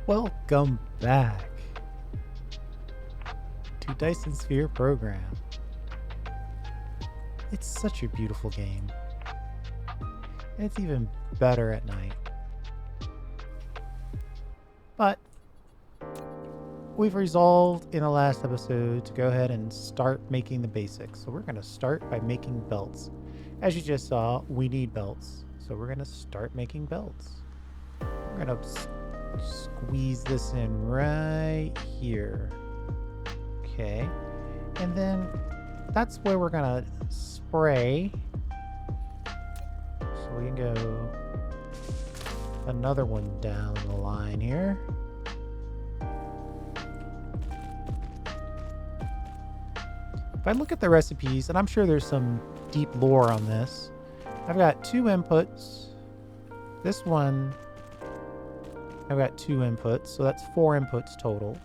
Welcome back to Dyson Sphere Program. It's such a beautiful game. And it's even better at night. But we've resolved in the last episode to go ahead and start making the basics. So we're going to start by making belts. As you just saw, we need belts. So we're going to start making belts. We're going to squeeze this in right here. Okay. And then that's where we're going to spray. So we can go another one down the line here. If I look at the recipes, and I'm sure there's some deep lore on this, I've got 2 inputs. This one, I've got 2 inputs, so that's 4 inputs total.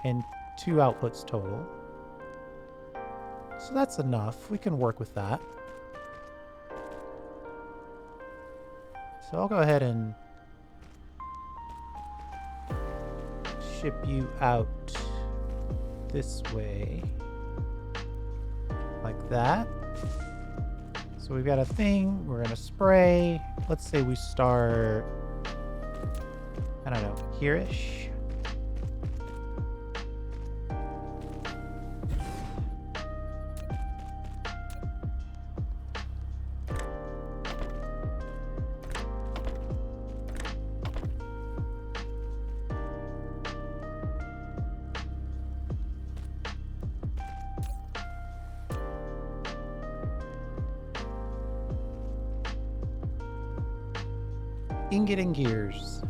And 2 outputs total. So that's enough. We can work with that. So I'll go ahead and ship you out this way. Like that. So we've got a thing. We're going to spray. Let's say we start, I don't know, here-ish. Ingot and gears.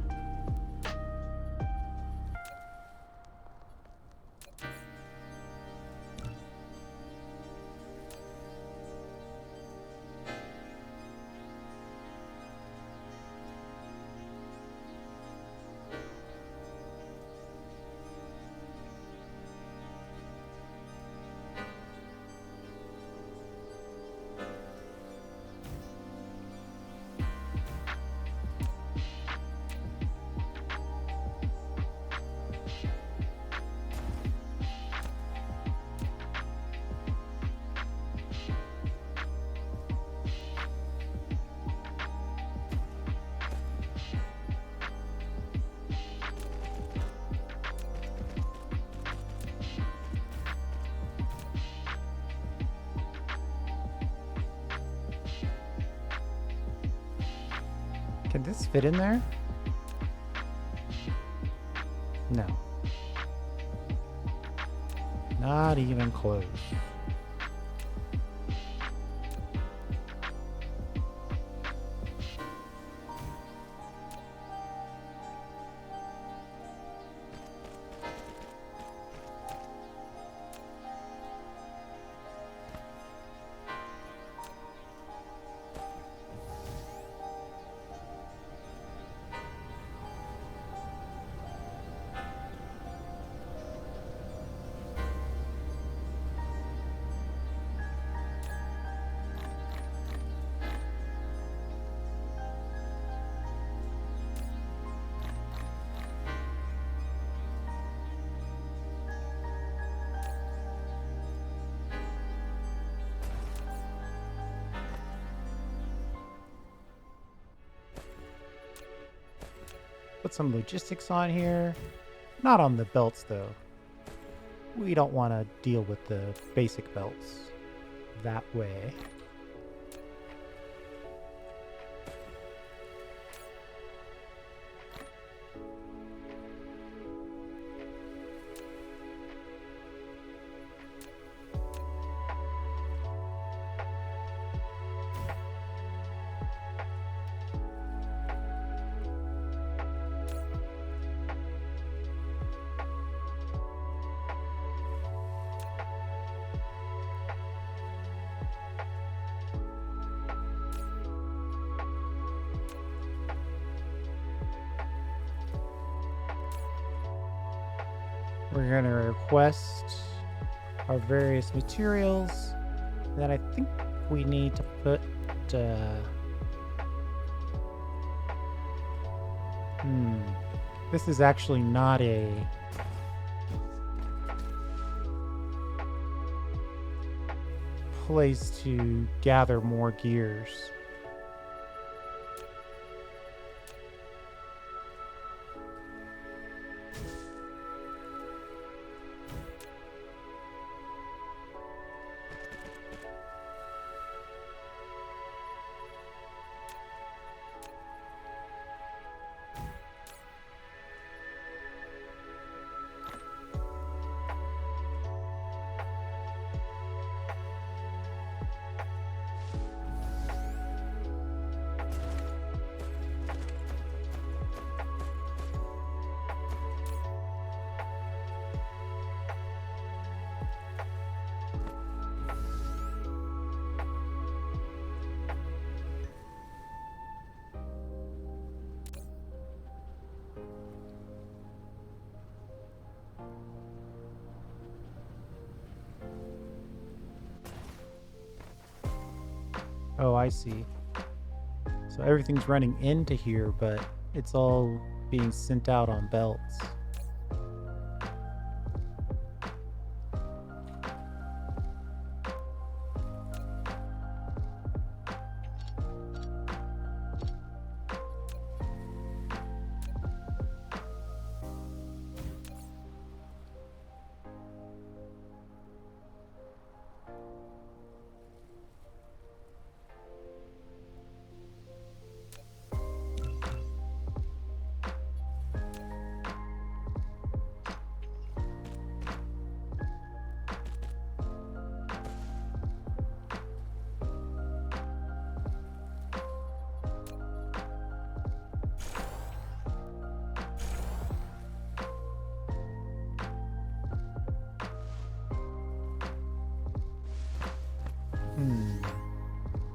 Can this fit in there? No. Not even close. Put some logistics on here. Not on the belts though. We don't want to deal with the basic belts that way. We're going to request our various materials. And then I think we need to put This is actually not a place to gather more gears. Oh, I see. So everything's running into here, but it's all being sent out on belts.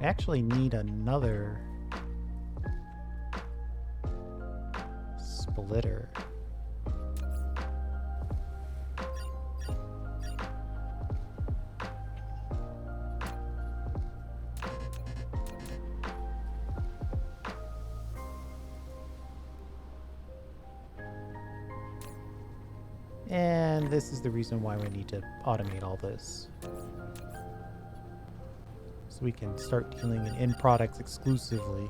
I actually need another splitter. And this is the reason why we need to automate all this. So we can start dealing in end products exclusively.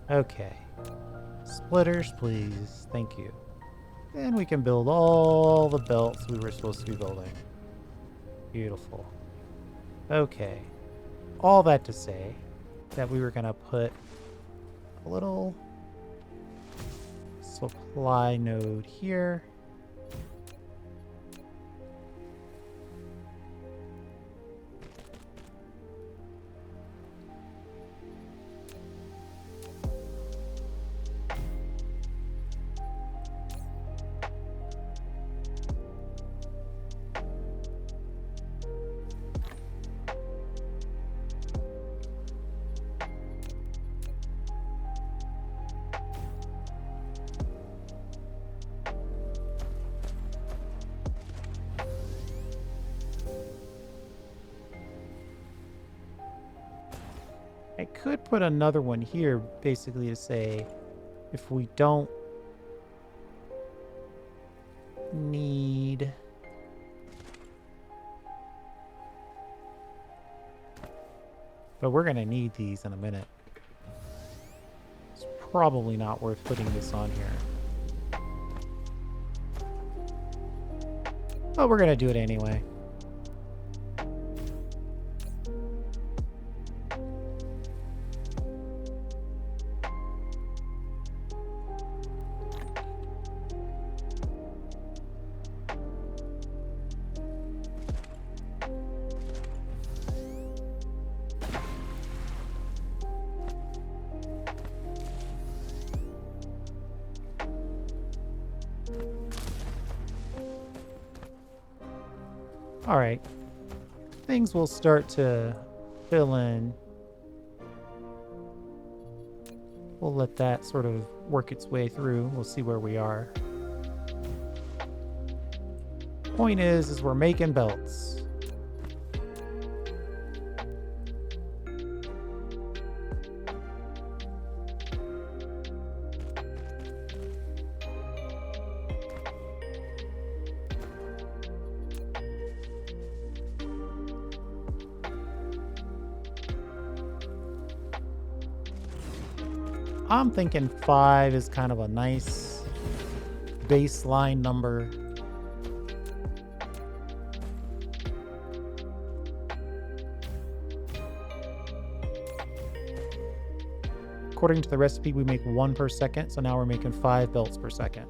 Okay. Splitters, please. Thank you. Then we can build all the belts we were supposed to be building. Beautiful. Okay. All that to say that we were going to put a little supply node here. I could put another one here, basically to say, if we don't need... But we're going to need these in a minute. It's probably not worth putting this on here. But we're going to do it anyway. All right, things will start to fill in. We'll let that sort of work its way through. We'll see where we are. Point is we're making belts. I'm thinking 5 is kind of a nice baseline number. According to the recipe, we make 1 per second, so now we're making 5 belts per second.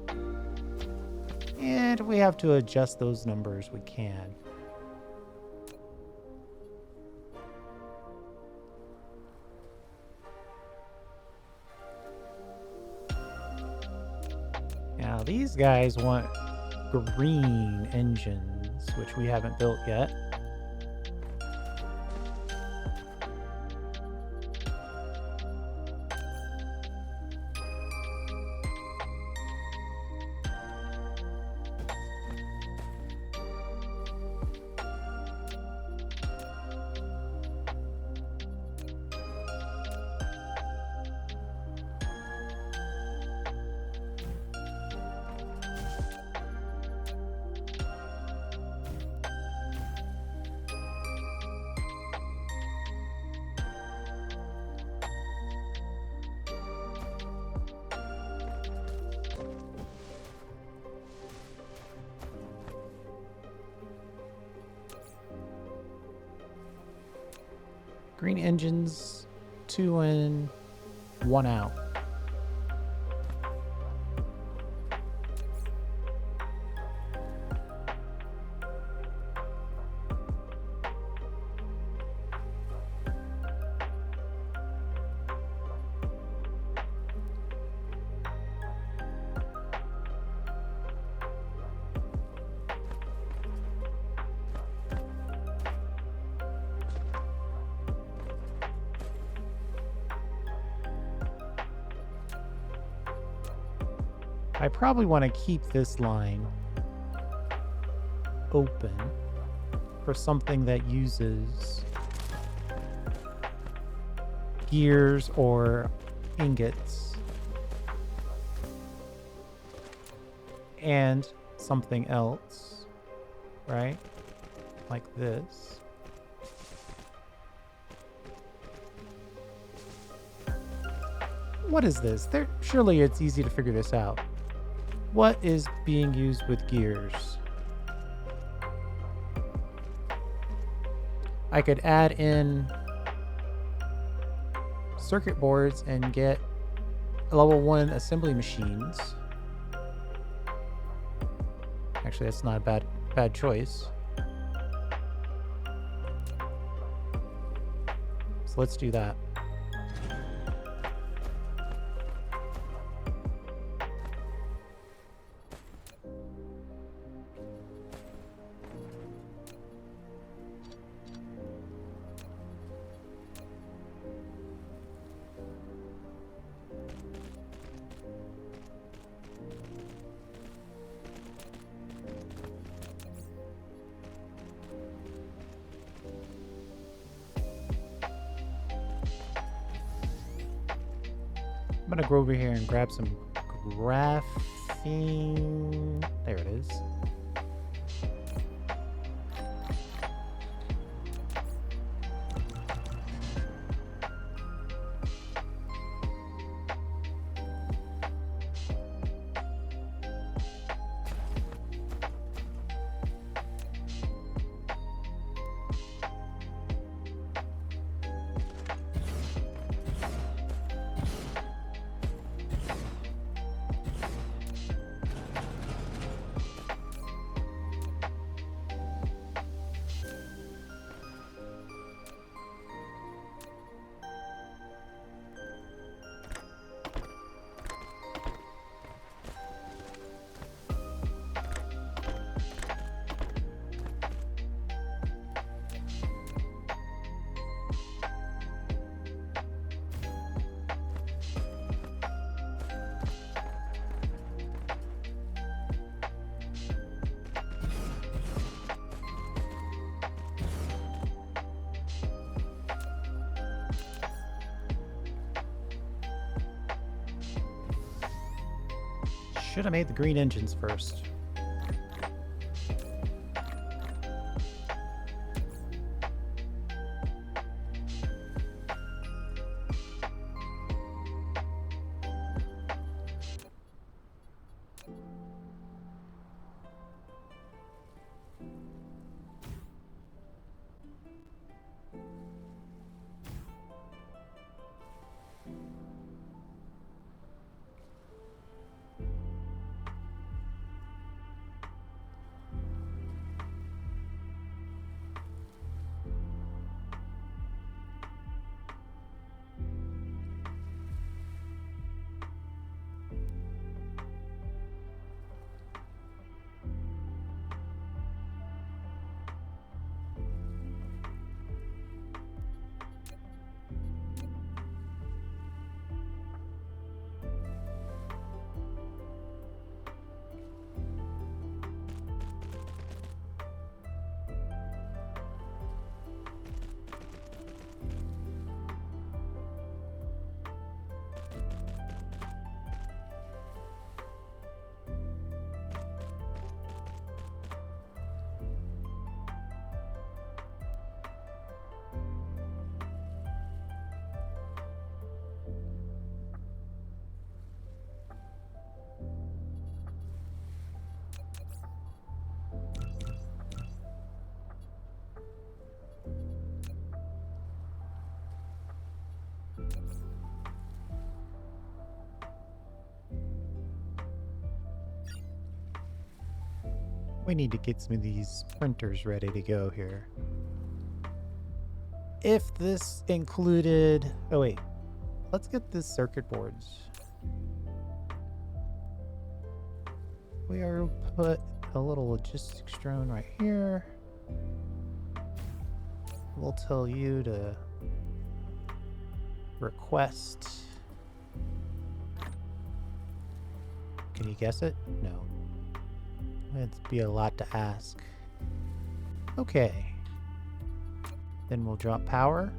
And if we have to adjust those numbers, we can. Now these guys want green engines, which we haven't built yet. Green engines, 2 in, 1 out. I probably want to keep this line open for something that uses gears or ingots and something else, right? Like this. What is this? Surely it's easy to figure this out. What is being used with gears? I could add in circuit boards and get level 1 assembly machines. Actually, that's not a bad choice. So let's do that. I'm gonna go over here and grab some graphene. There it is. Should have made the green engines first. We need to get some of these printers ready to go here. If this included... Oh, wait. Let's get the circuit boards. We are put a little logistics drone right here. We'll tell you to request. Can you guess it? No. It'd be a lot to ask. Okay. Then we'll drop power.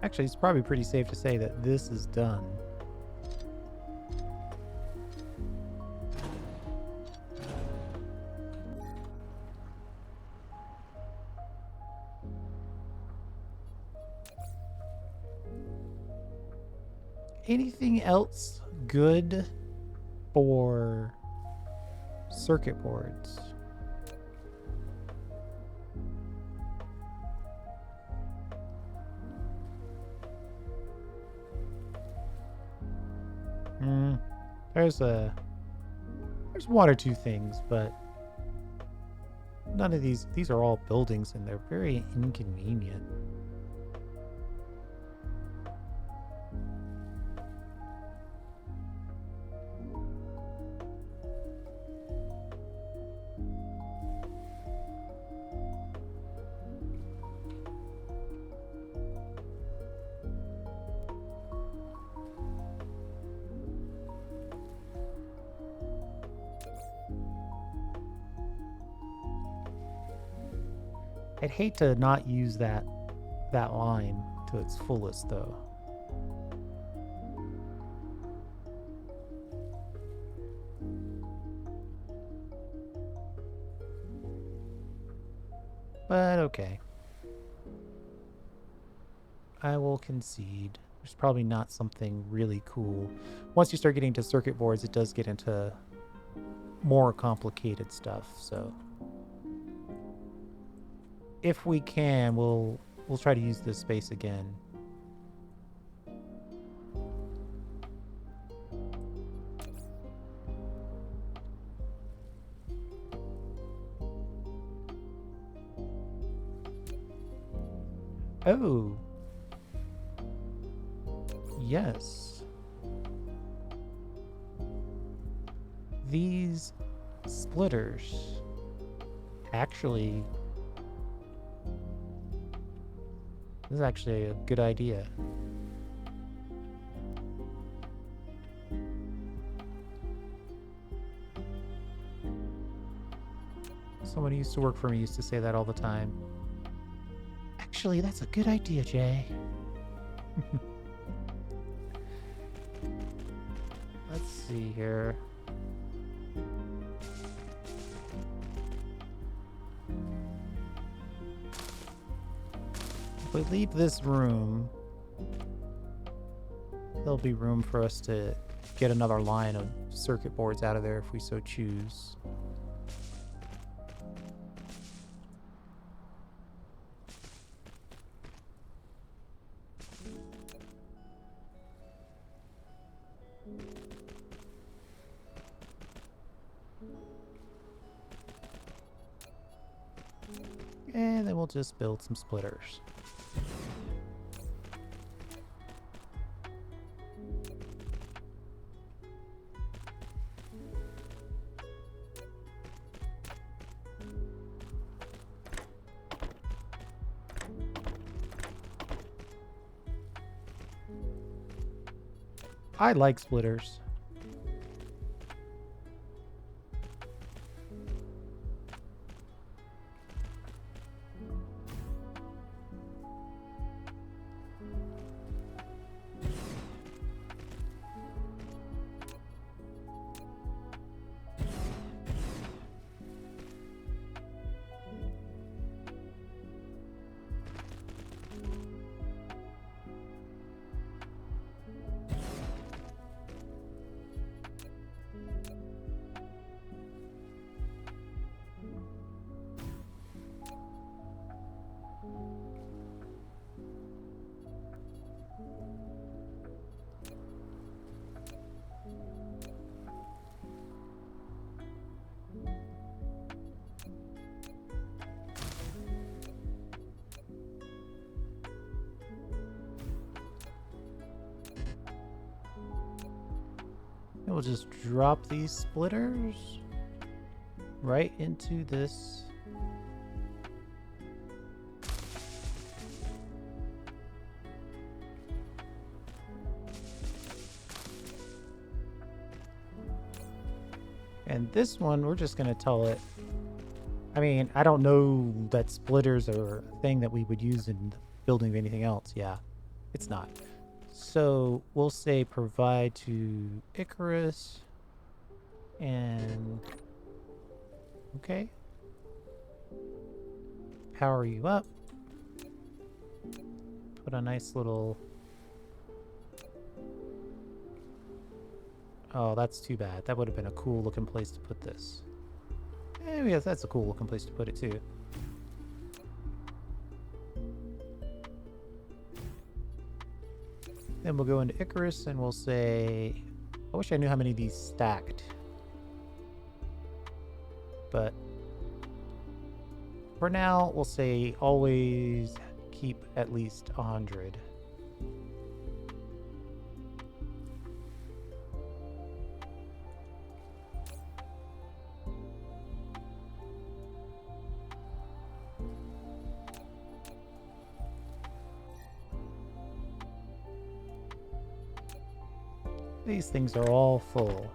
Actually, it's probably pretty safe to say that this is done. Anything else good for circuit boards? There's one or two things, but none of these are all buildings and they're very inconvenient. I'd hate to not use that line to its fullest, though. But okay. I will concede. There's probably not something really cool. Once you start getting to circuit boards, it does get into more complicated stuff, so... If we can, we'll try to use this space again. Oh. Yes. These splitters actually... This is actually a good idea. Someone who used to work for me used to say that all the time. Actually, that's a good idea, Jay. Let's see here. If we leave this room, there'll be room for us to get another line of circuit boards out of there if we so choose. we'll just build some splitters. I like splitters. And we'll just drop these splitters right into this. And this one, we're just going to tell it. I mean, I don't know that splitters are a thing that we would use in the building of anything else. Yeah, it's not. So we'll say provide to Icarus. And okay. Power you up. Put a nice little... Oh, that's too bad. That would have been a cool looking place to put this. Yes, that's a cool looking place to put it too. Then we'll go into Icarus and we'll say... I wish I knew how many of these stacked. But for now, we'll say always keep at least 100. These things are all full.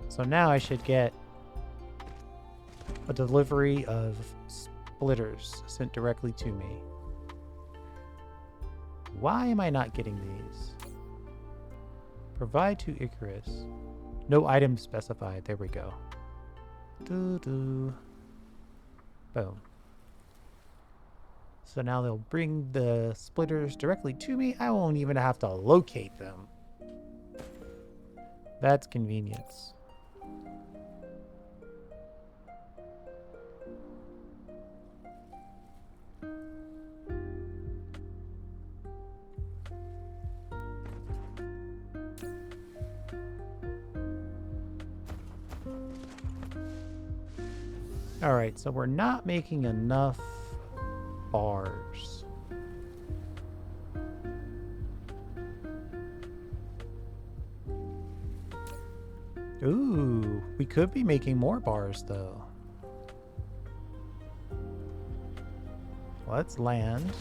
So now I should get a delivery of splitters sent directly to me. Why am I not getting these? Provide to Icarus. No item specified. There we go. Boom. So now they'll bring the splitters directly to me. I won't even have to locate them. That's convenience. All right, so we're not making enough bars. Ooh, we could be making more bars though. Let's land.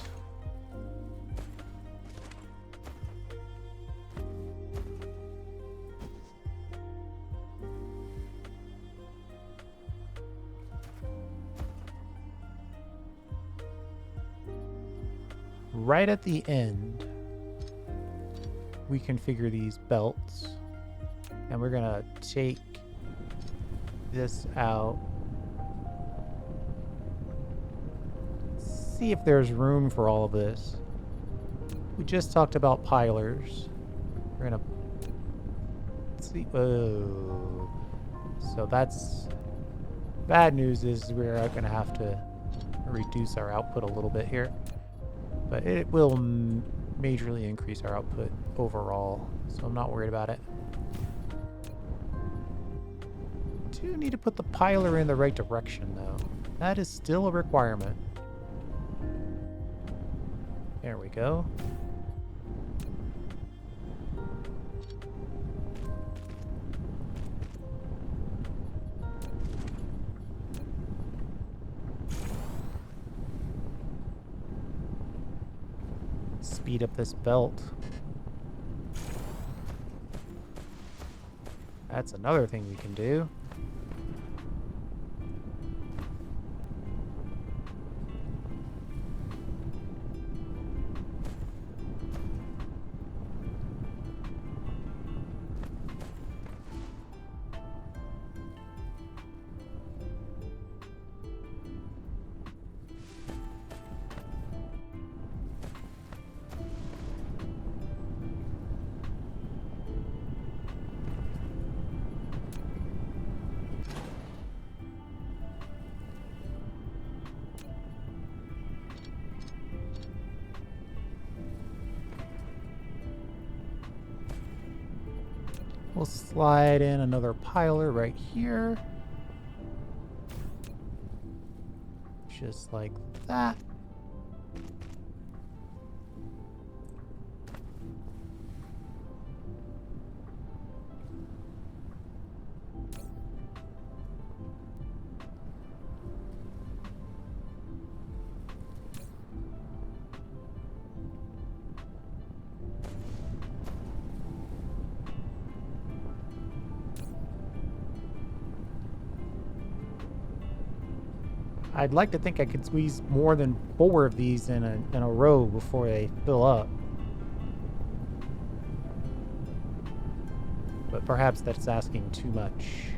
Right at the end, we configure these belts, and we're gonna take this out. See if there's room for all of this. We just talked about pilers. We're gonna see. Oh, so that's bad news. Is we're gonna have to reduce our output a little bit here. But it will majorly increase our output overall, so I'm not worried about it. do need to put the piler in the right direction, though. That is still a requirement. There we go. Speed up this belt. That's another thing we can do. We'll slide in another piler right here. Just like that. I'd like to think I could squeeze more than 4 of these in a row before they fill up. But perhaps that's asking too much.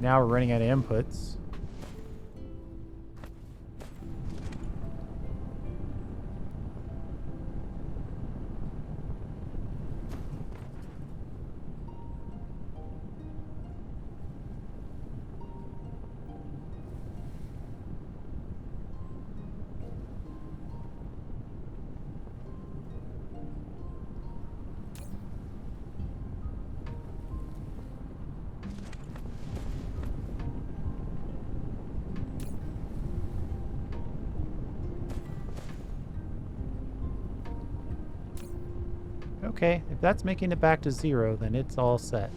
Now we're running out of inputs. Okay, if that's making it back to 0, then it's all set.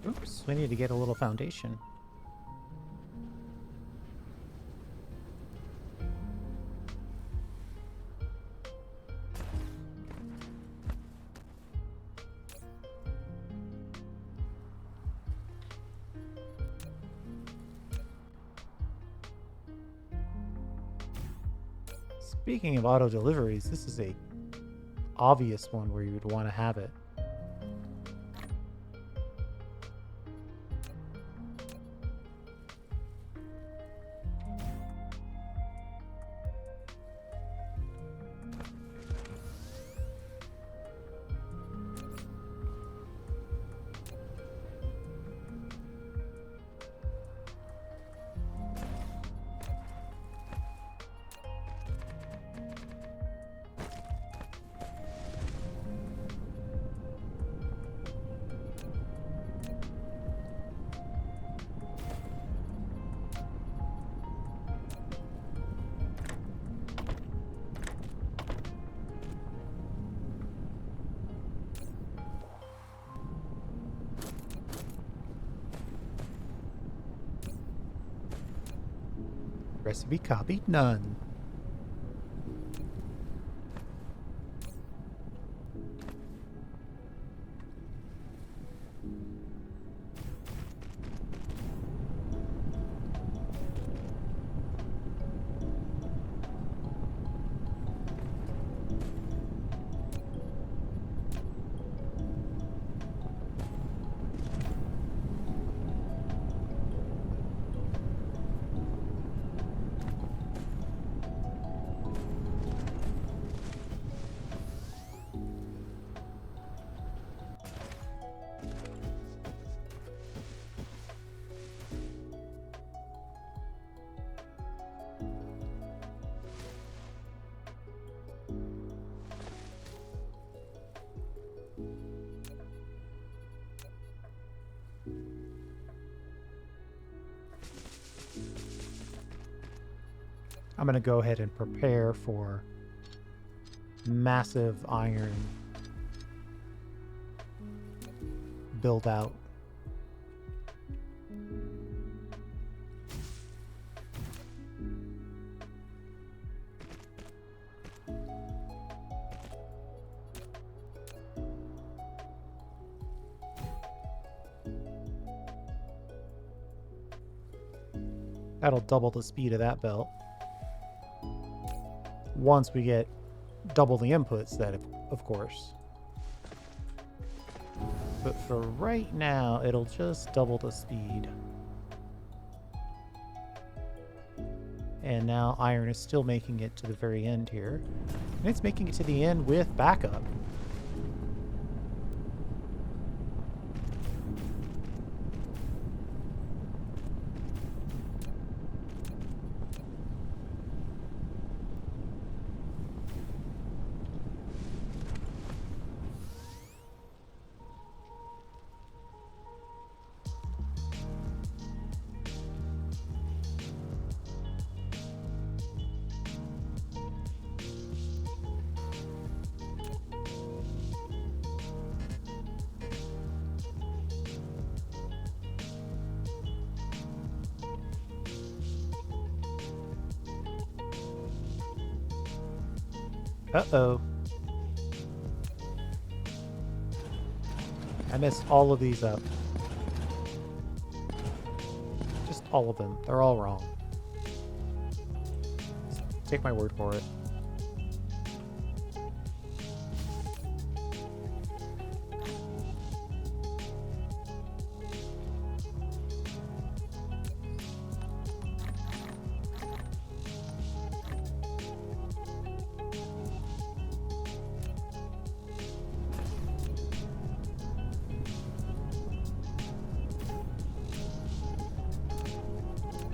Oops, we need to get a little foundation. Speaking of auto deliveries, this is a obvious one where you would want to have it. Recipe copied, none. I'm going to go ahead and prepare for massive iron build out. That'll double the speed of that belt. Once we get double the inputs, that of course. But for right now, it'll just double the speed. And now iron is still making it to the very end here. And it's making it to the end with backup. Uh-oh. I messed all of these up. Just all of them. They're all wrong. Just take my word for it.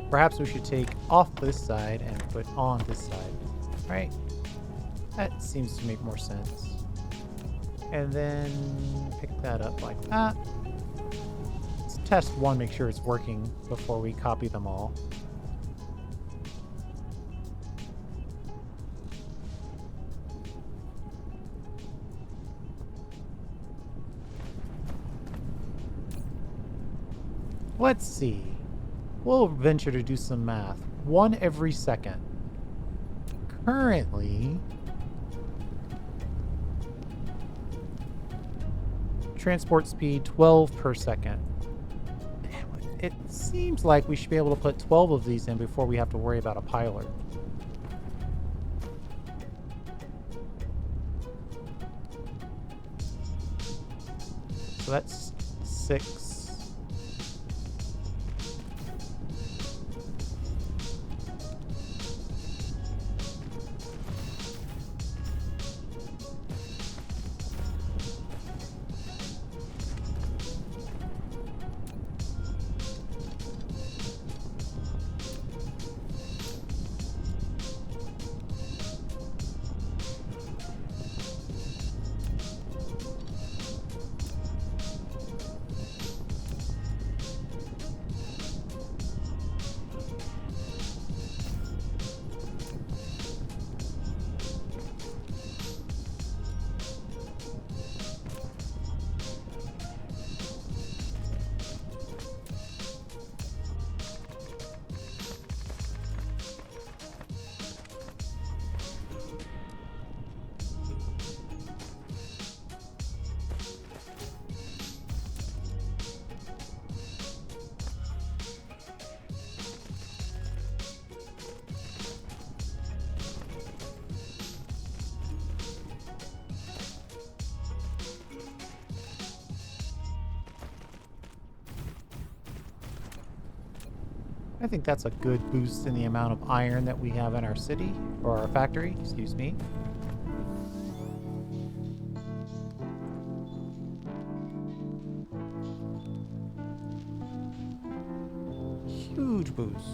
Perhaps we should take off this side and put on this side. Right? That seems to make more sense. And then pick that up like that. Let's test one, make sure it's working before we copy them all. Let's see. We'll venture to do some math. 1 every second. Currently, transport speed 12 per second. It seems like we should be able to put 12 of these in before we have to worry about a piler. So that's 6. I think that's a good boost in the amount of iron that we have in our city, or our factory, excuse me. Huge boost.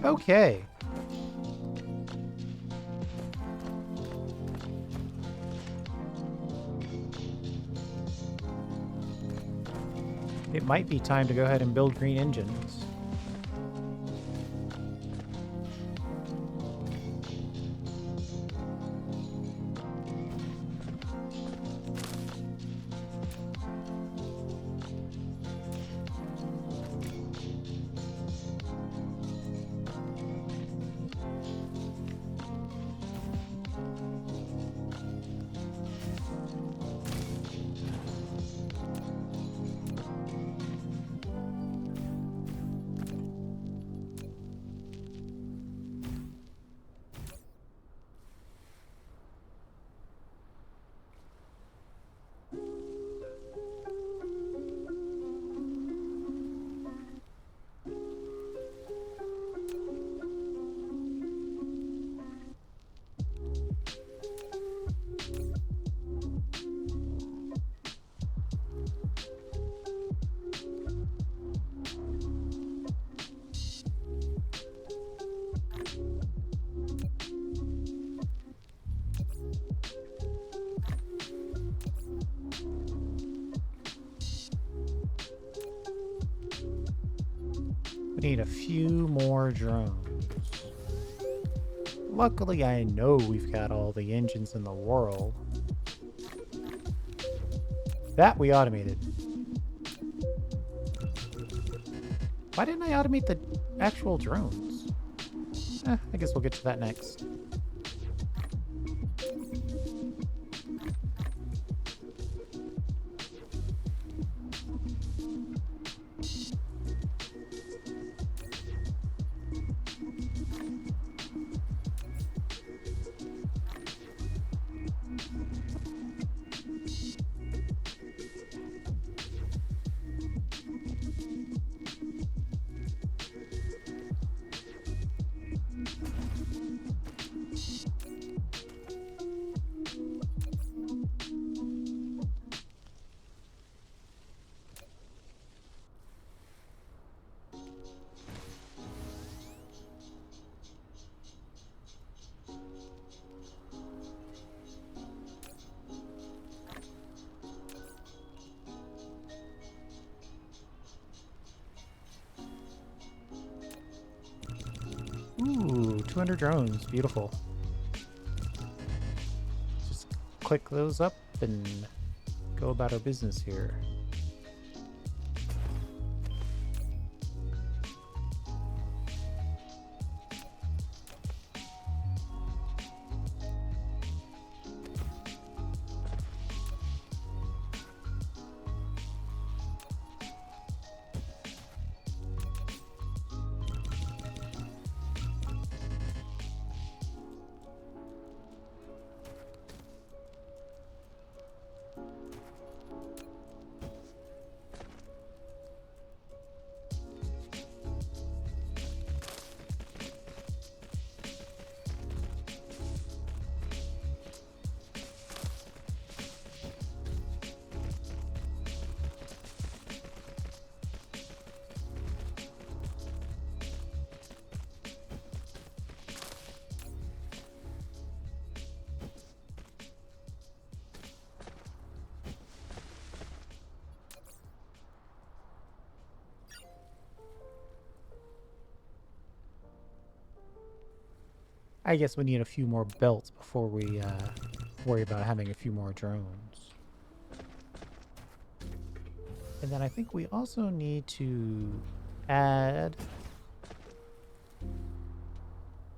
Okay. It might be time to go ahead and build green engines. We need a few more drones. Luckily, I know we've got all the engines in the world. That we automated. Why didn't I automate the actual drones? I guess we'll get to that next. Ooh, 200 drones. Beautiful. Just click those up and go about our business here. I guess we need a few more belts before we worry about having a few more drones. And then I think we also need to add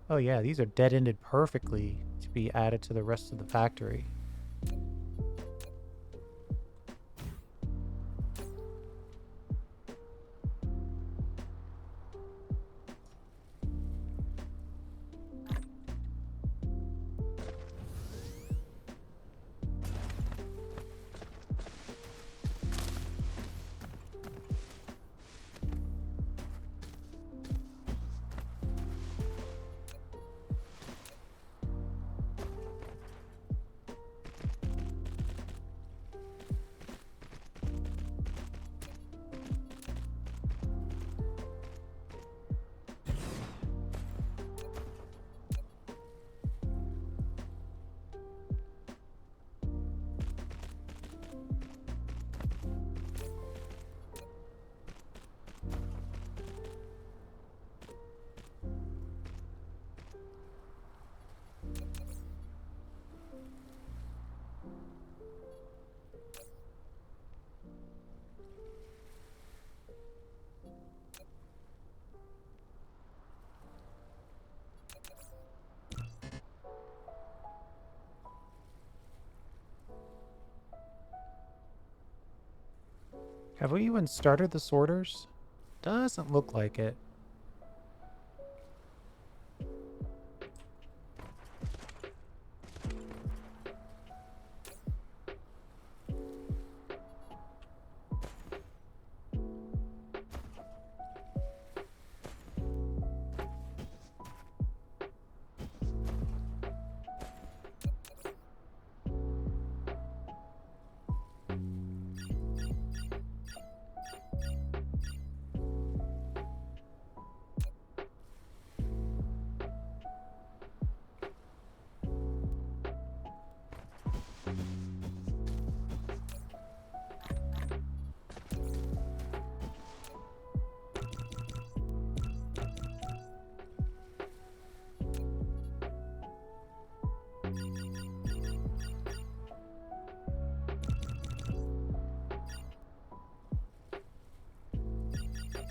Oh yeah, these are dead-ended perfectly to be added to the rest of the factory. Have we even started the sorters? Doesn't look like it.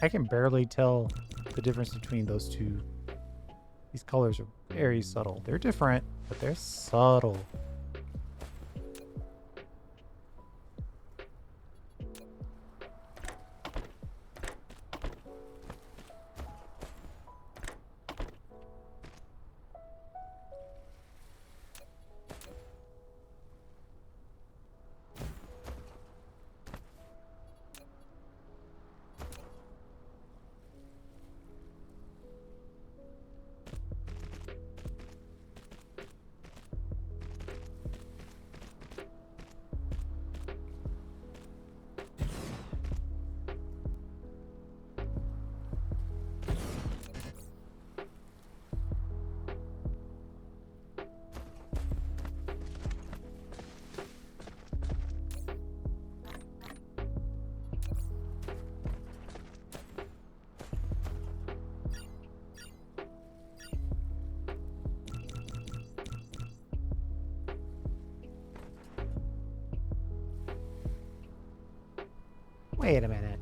I can barely tell the difference between those two. These colors are very subtle. They're different, but they're subtle. Wait a minute.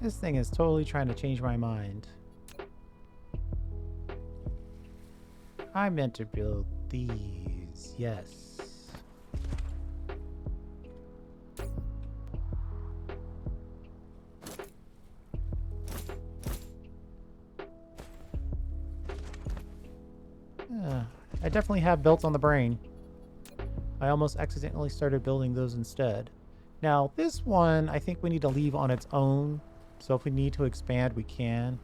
This thing is totally trying to change my mind. I meant to build these, yes. I definitely have belts on the brain. I almost accidentally started building those instead. Now, this one, I think we need to leave on its own. So if we need to expand, we can.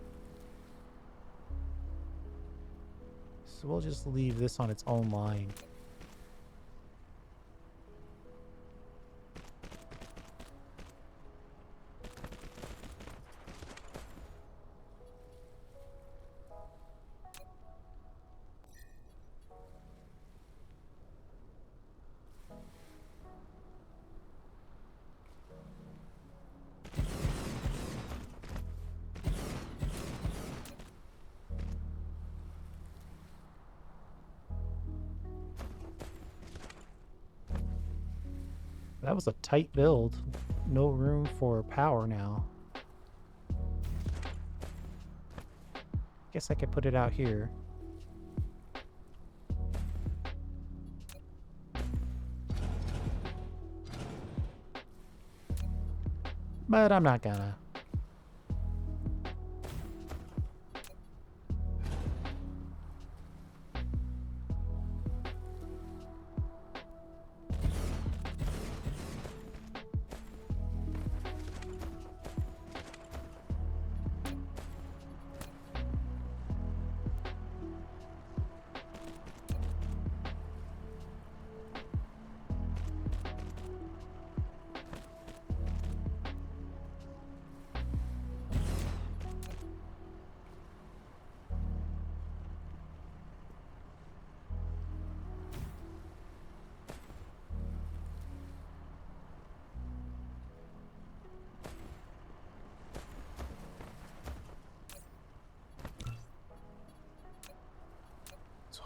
So we'll just leave this on its own line. That was a tight build. no room for power now. Guess I could put it out here. But I'm not gonna.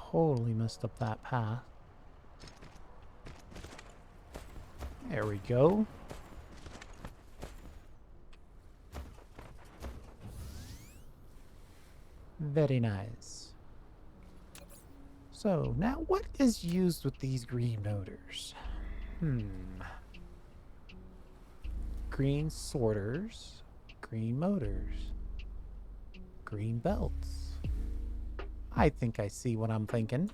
Totally messed up that path. There we go. Very nice. So, now what is used with these green motors? Green sorters, green motors, green belts. I think I see what I'm thinking.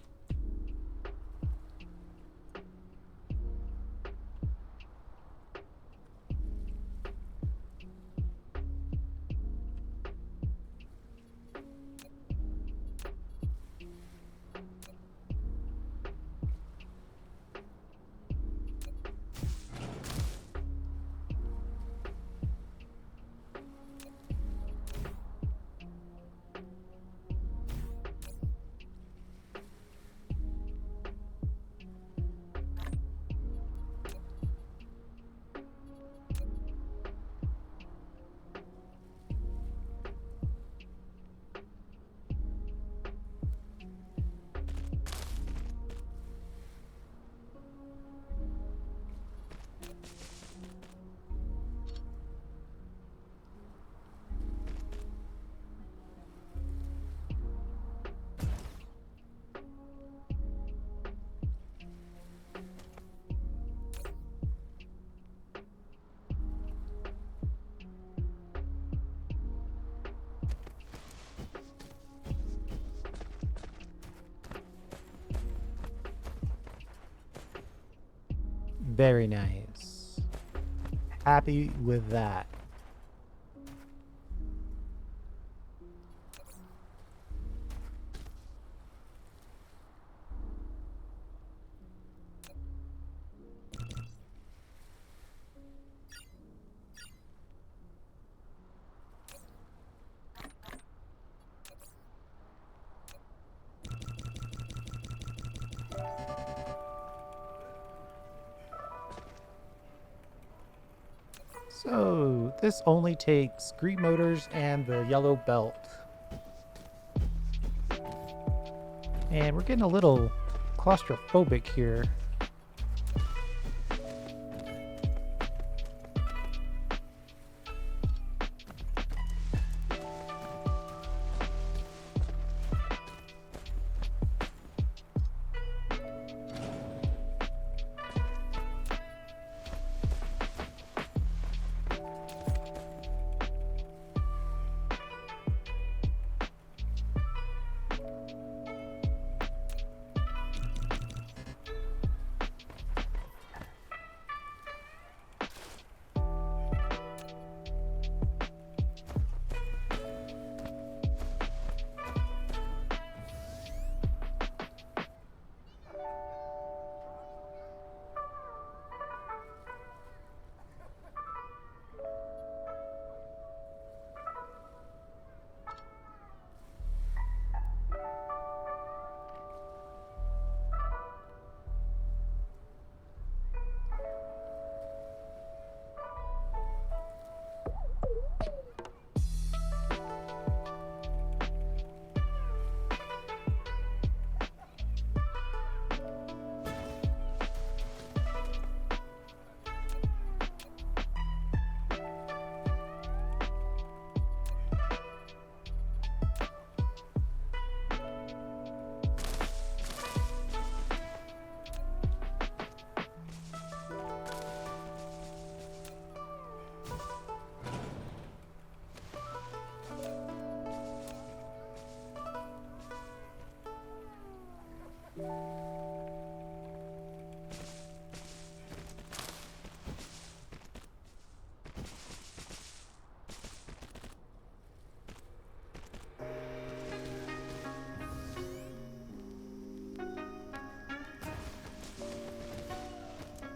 Very nice. Happy with that. So, this only takes green motors and the yellow belt. And we're getting a little claustrophobic here.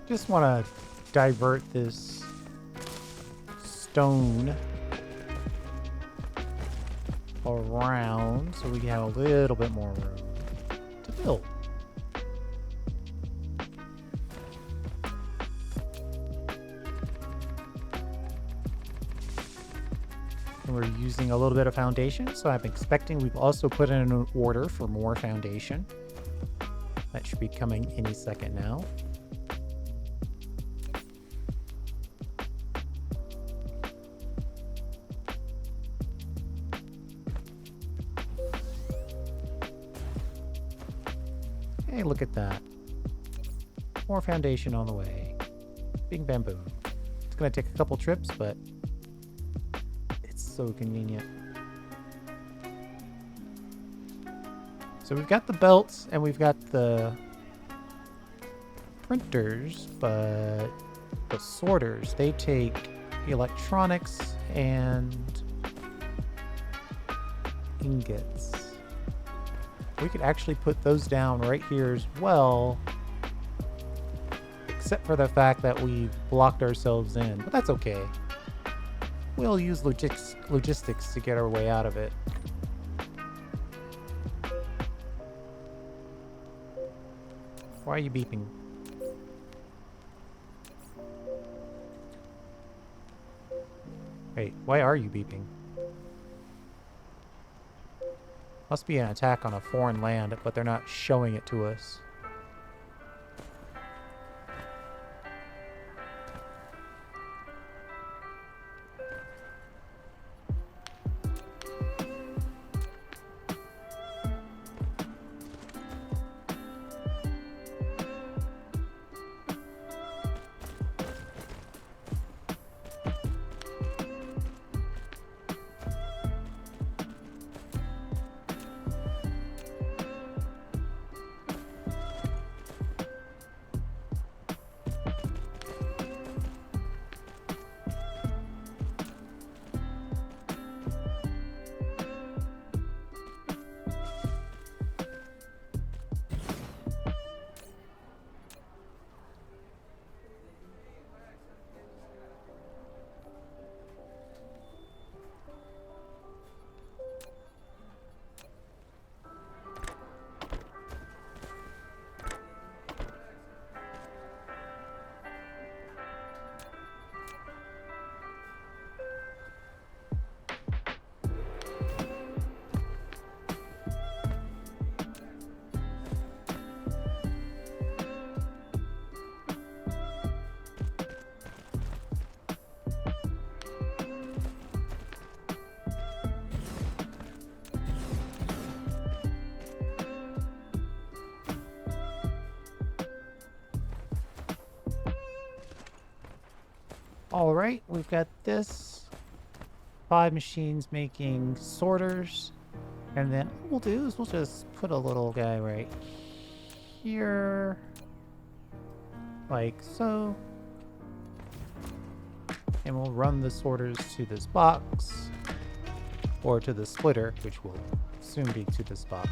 Just want to divert this stone around so we have a little bit more room to build. And we're using a little bit of foundation, so I'm expecting we've also put in an order for more foundation. That should be coming any second now. Hey, look at that. More foundation on the way. Bing bam boom. It's gonna take a couple trips, but it's so convenient. So we've got the belts and we've got the printers, but the sorters, they take electronics and ingots. We could actually put those down right here as well, except for the fact that we've blocked ourselves in, but that's okay. We'll use logistics to get our way out of it. Why are you beeping? Wait, why are you beeping? Must be an attack on a foreign land, but they're not showing it to us. All right, we've got this. 5 machines making sorters. And then what we'll do is we'll just put a little guy right here. Like so. And we'll run the sorters to this box. Or to the splitter, which will soon be to this box.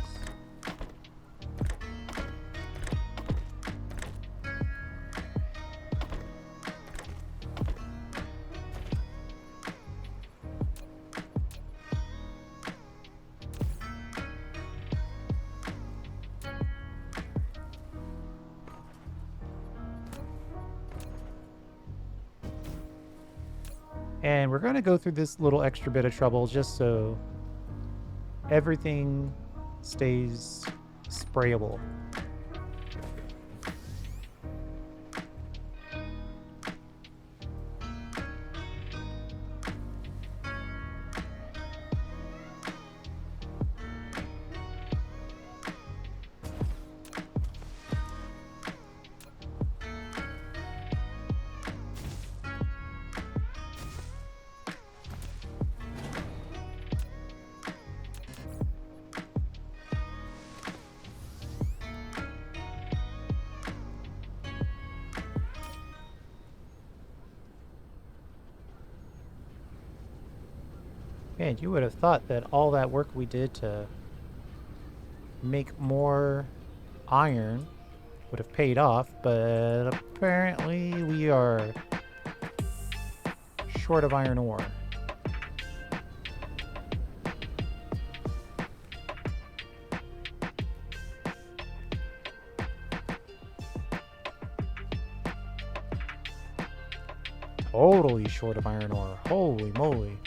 And we're going to go through this little extra bit of trouble just so everything stays sprayable. Man, you would have thought that all that work we did to make more iron would have paid off, but apparently we are short of iron ore. Totally short of iron ore. Holy moly.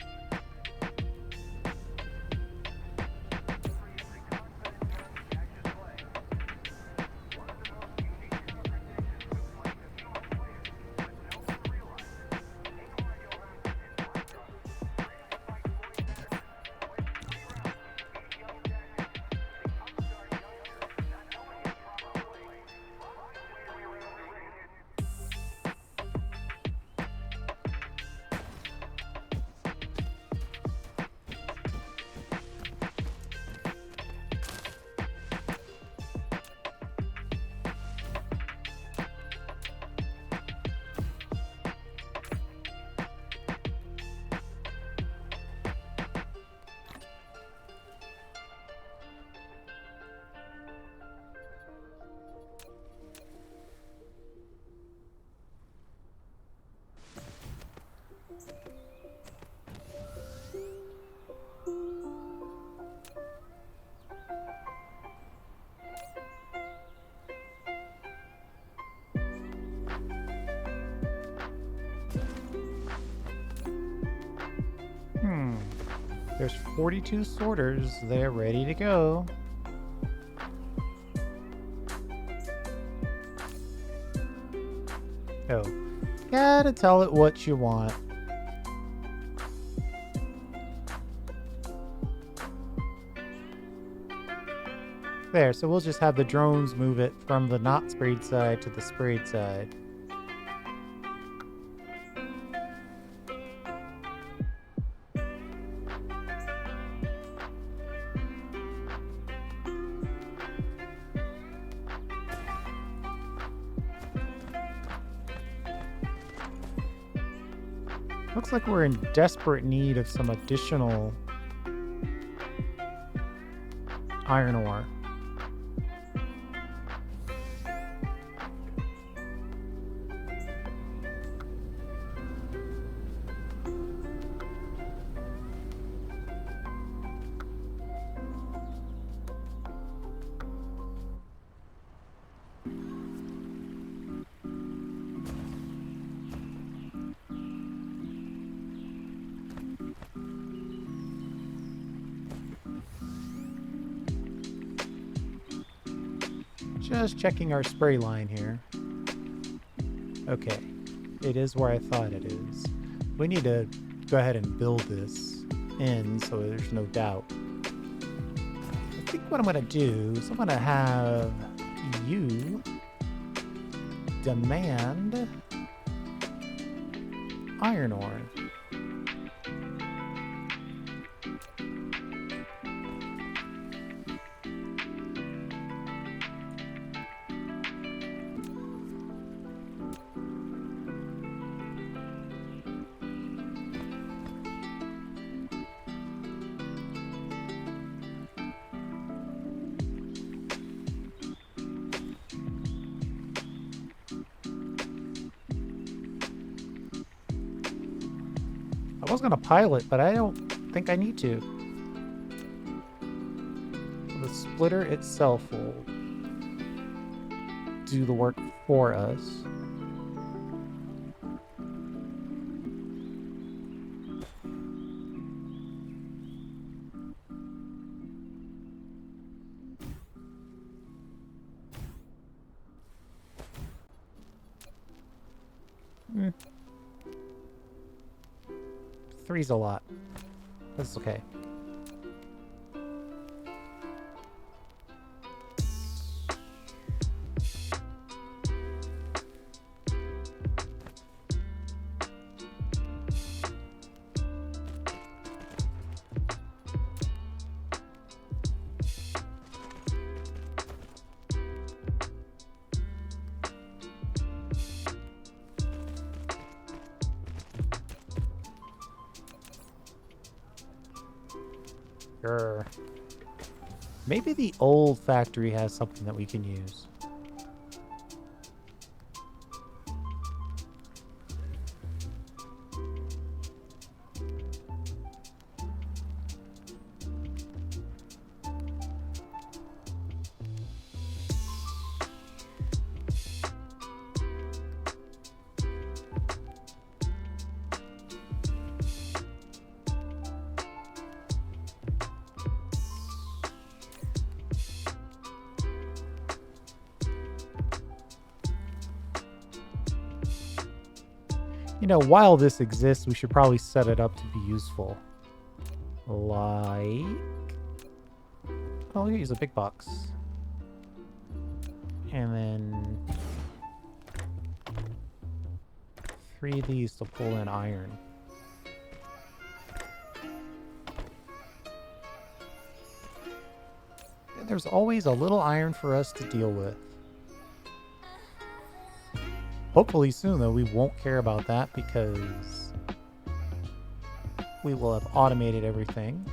There's 42 sorters. They're ready to go. Oh, gotta tell it what you want. There, so we'll just have the drones move it from the not sprayed side to the sprayed side. Looks like we're in desperate need of some additional iron ore. Just checking our spray line here. Okay, it is where I thought it is. We need to go ahead and build this in so there's no doubt. I think what I'm going to do is I'm going to have you demand iron ore. I was going to pilot, but I don't think I need to. The splitter itself will do the work for us. Three's a lot. That's okay. Sure. Maybe the old factory has something that we can use. You know, while this exists, we should probably set it up to be useful. Like... Oh, we'll use a big box. And then... 3 of these to pull in iron. And there's always a little iron for us to deal with. Hopefully soon, though, we won't care about that because we will have automated everything.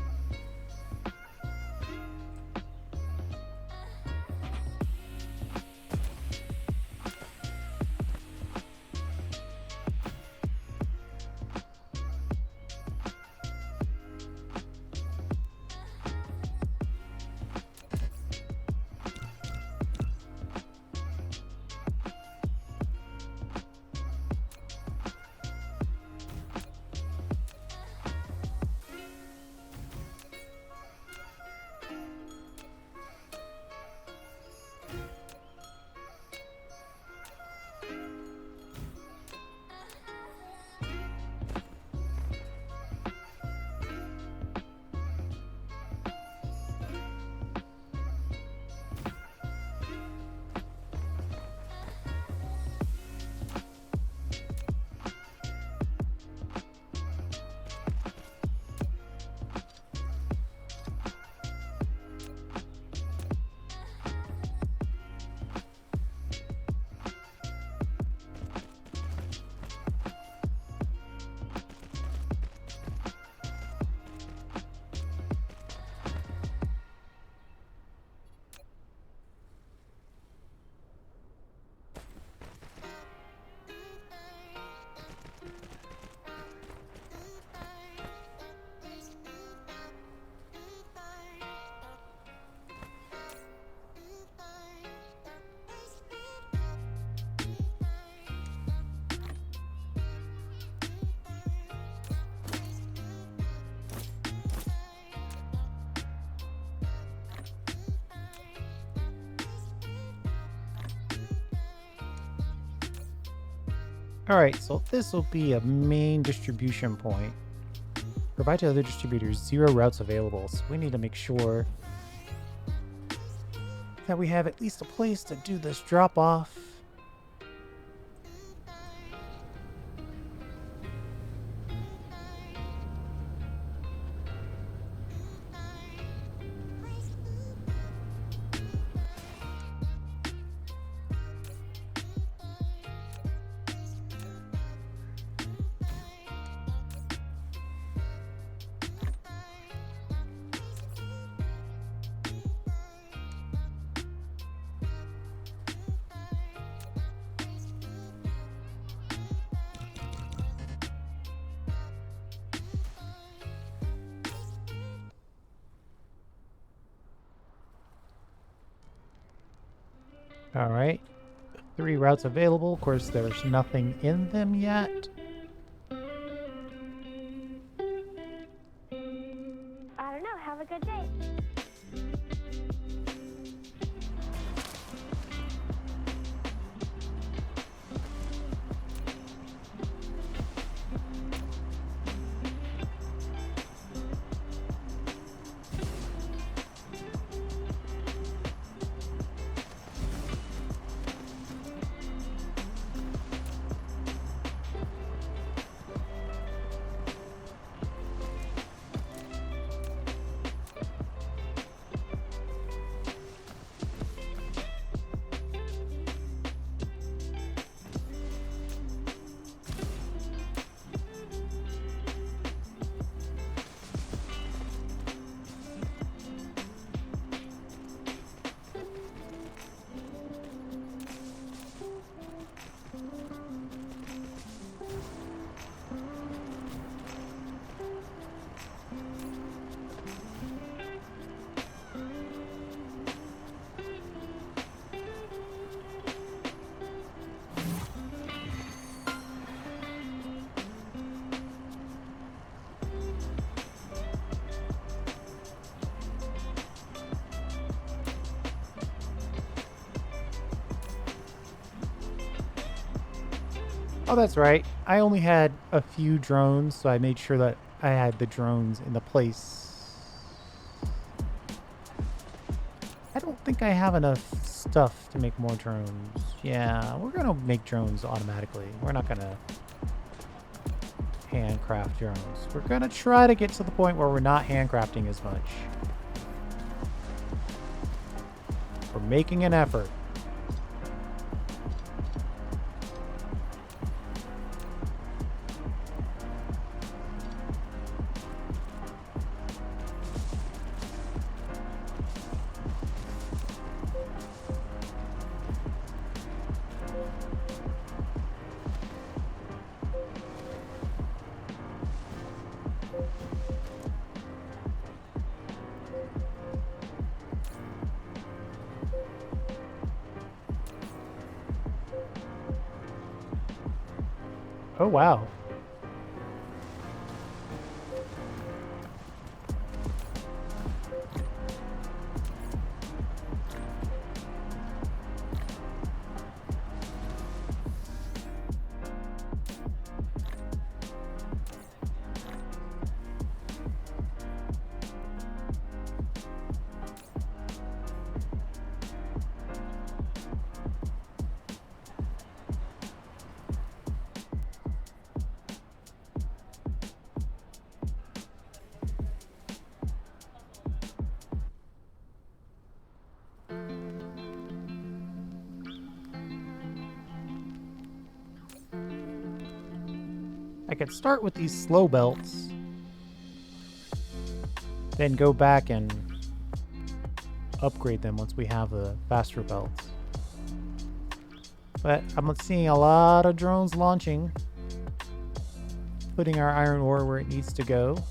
Alright, so this will be a main distribution point. Provide to other distributors 0 routes available, so we need to make sure that we have at least a place to do this drop off. All right, 3 routes available. Of course, there's nothing in them yet. I don't know. Have a good day. Oh, that's right. I only had a few drones, so I made sure that I had the drones in the place. I don't think I have enough stuff to make more drones. Yeah, we're gonna make drones automatically. We're not gonna handcraft drones. We're gonna try to get to the point where we're not handcrafting as much. We're making an effort. Oh, wow. I could start with these slow belts, then go back and upgrade them once we have the faster belts. But I'm seeing a lot of drones launching, putting our iron ore where it needs to go.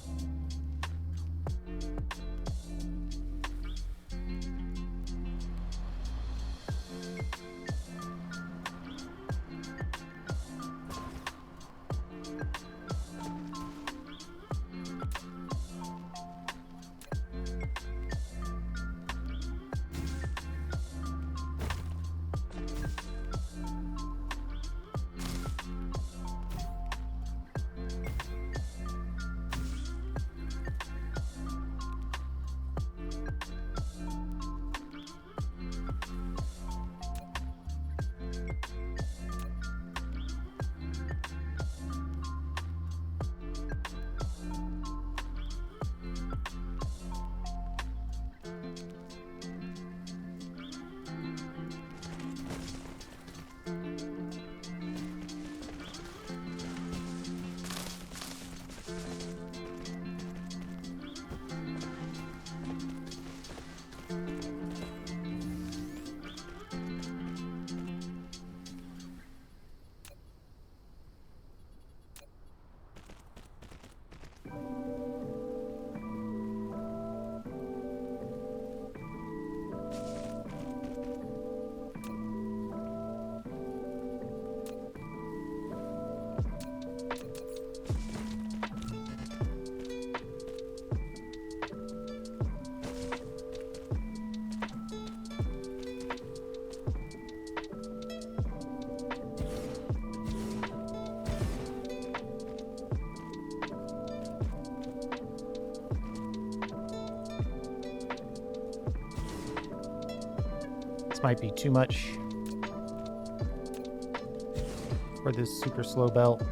This might be too much for this super slow belt.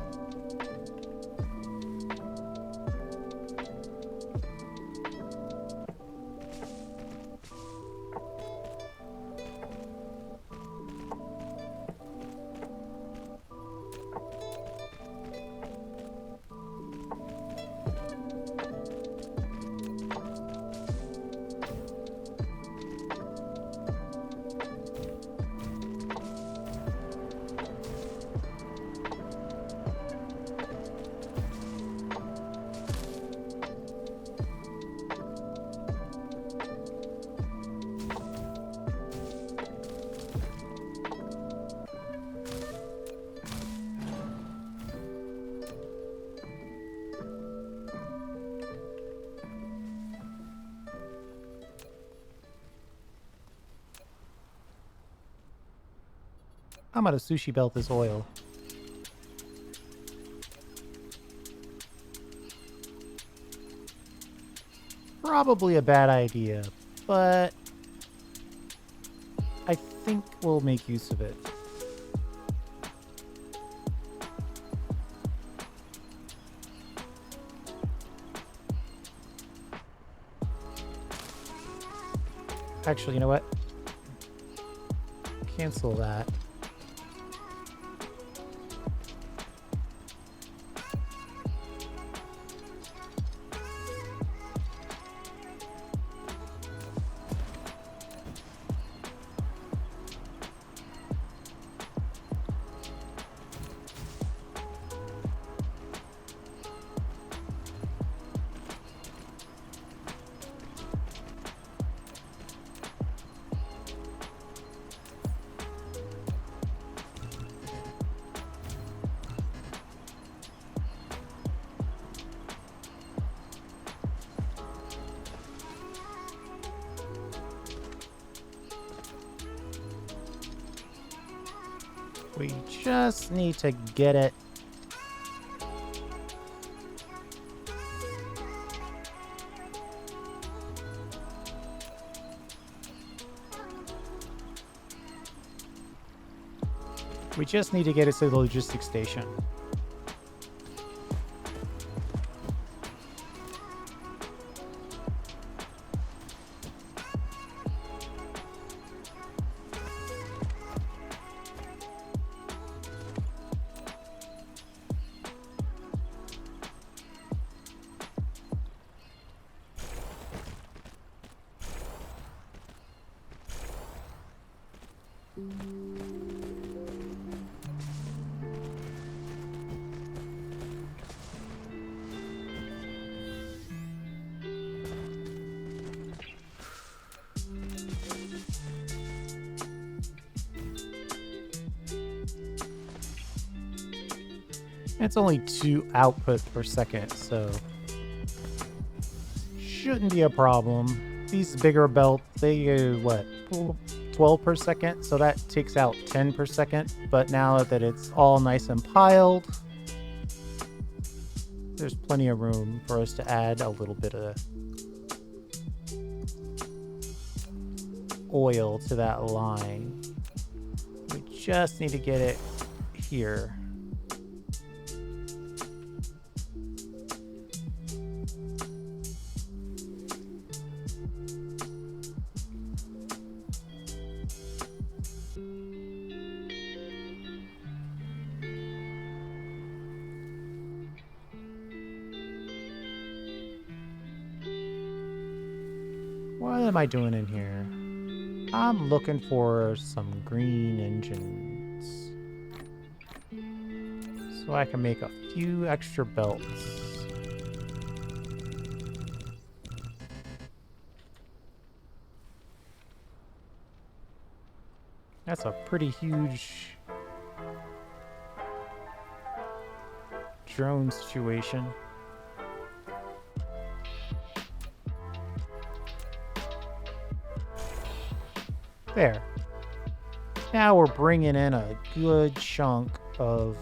I'm gonna sushi belt this oil. probably a bad idea, but I think we'll make use of it. Actually, you know what? Cancel that. We just need to get it. We just need to get it to the logistics station. It's only 2 output per second, so shouldn't be a problem. These bigger belts, they go, what, 12 per second? So that takes out 10 per second. But now that it's all nice and piled, there's plenty of room for us to add a little bit of oil to that line. We just need to get it here. What am I doing in here? I'm looking for some green engines so I can make a few extra belts. That's a pretty huge drone situation. There. Now we're bringing in a good chunk of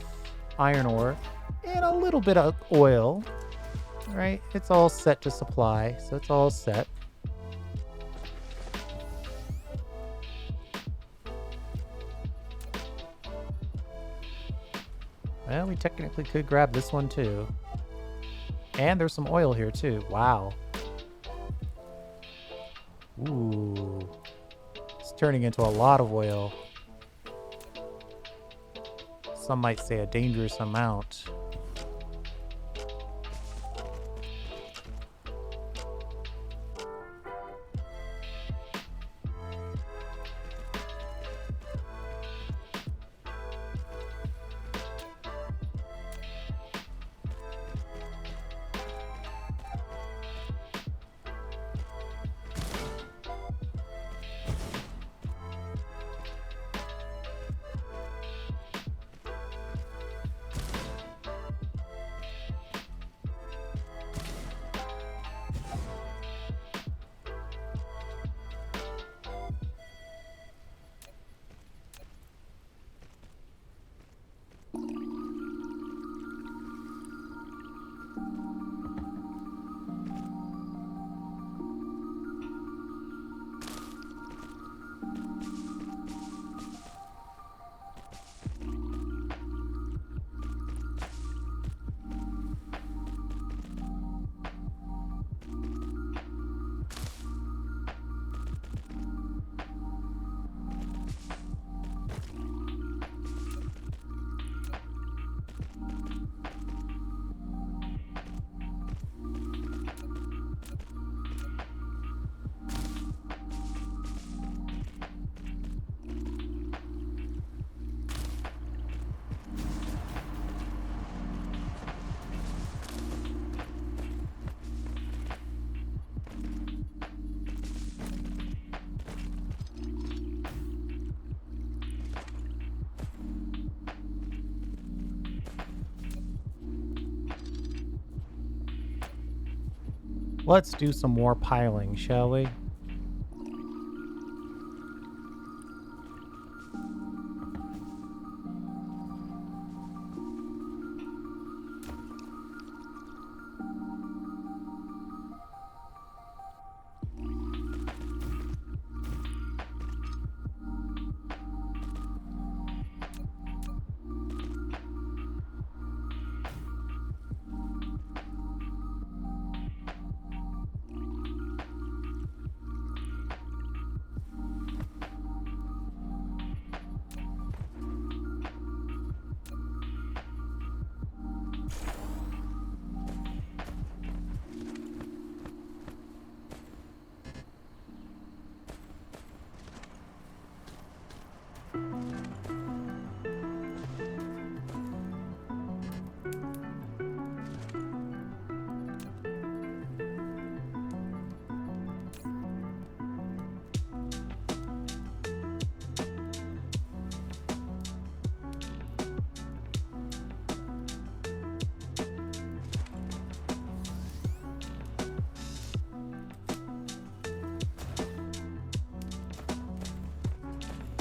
iron ore and a little bit of oil. Right? It's all set to supply, so it's all set. Well, we technically could grab this one too. And there's some oil here too. Wow. Ooh. It's turning into a lot of oil. Some might say a dangerous amount. Let's do some more piling, shall we?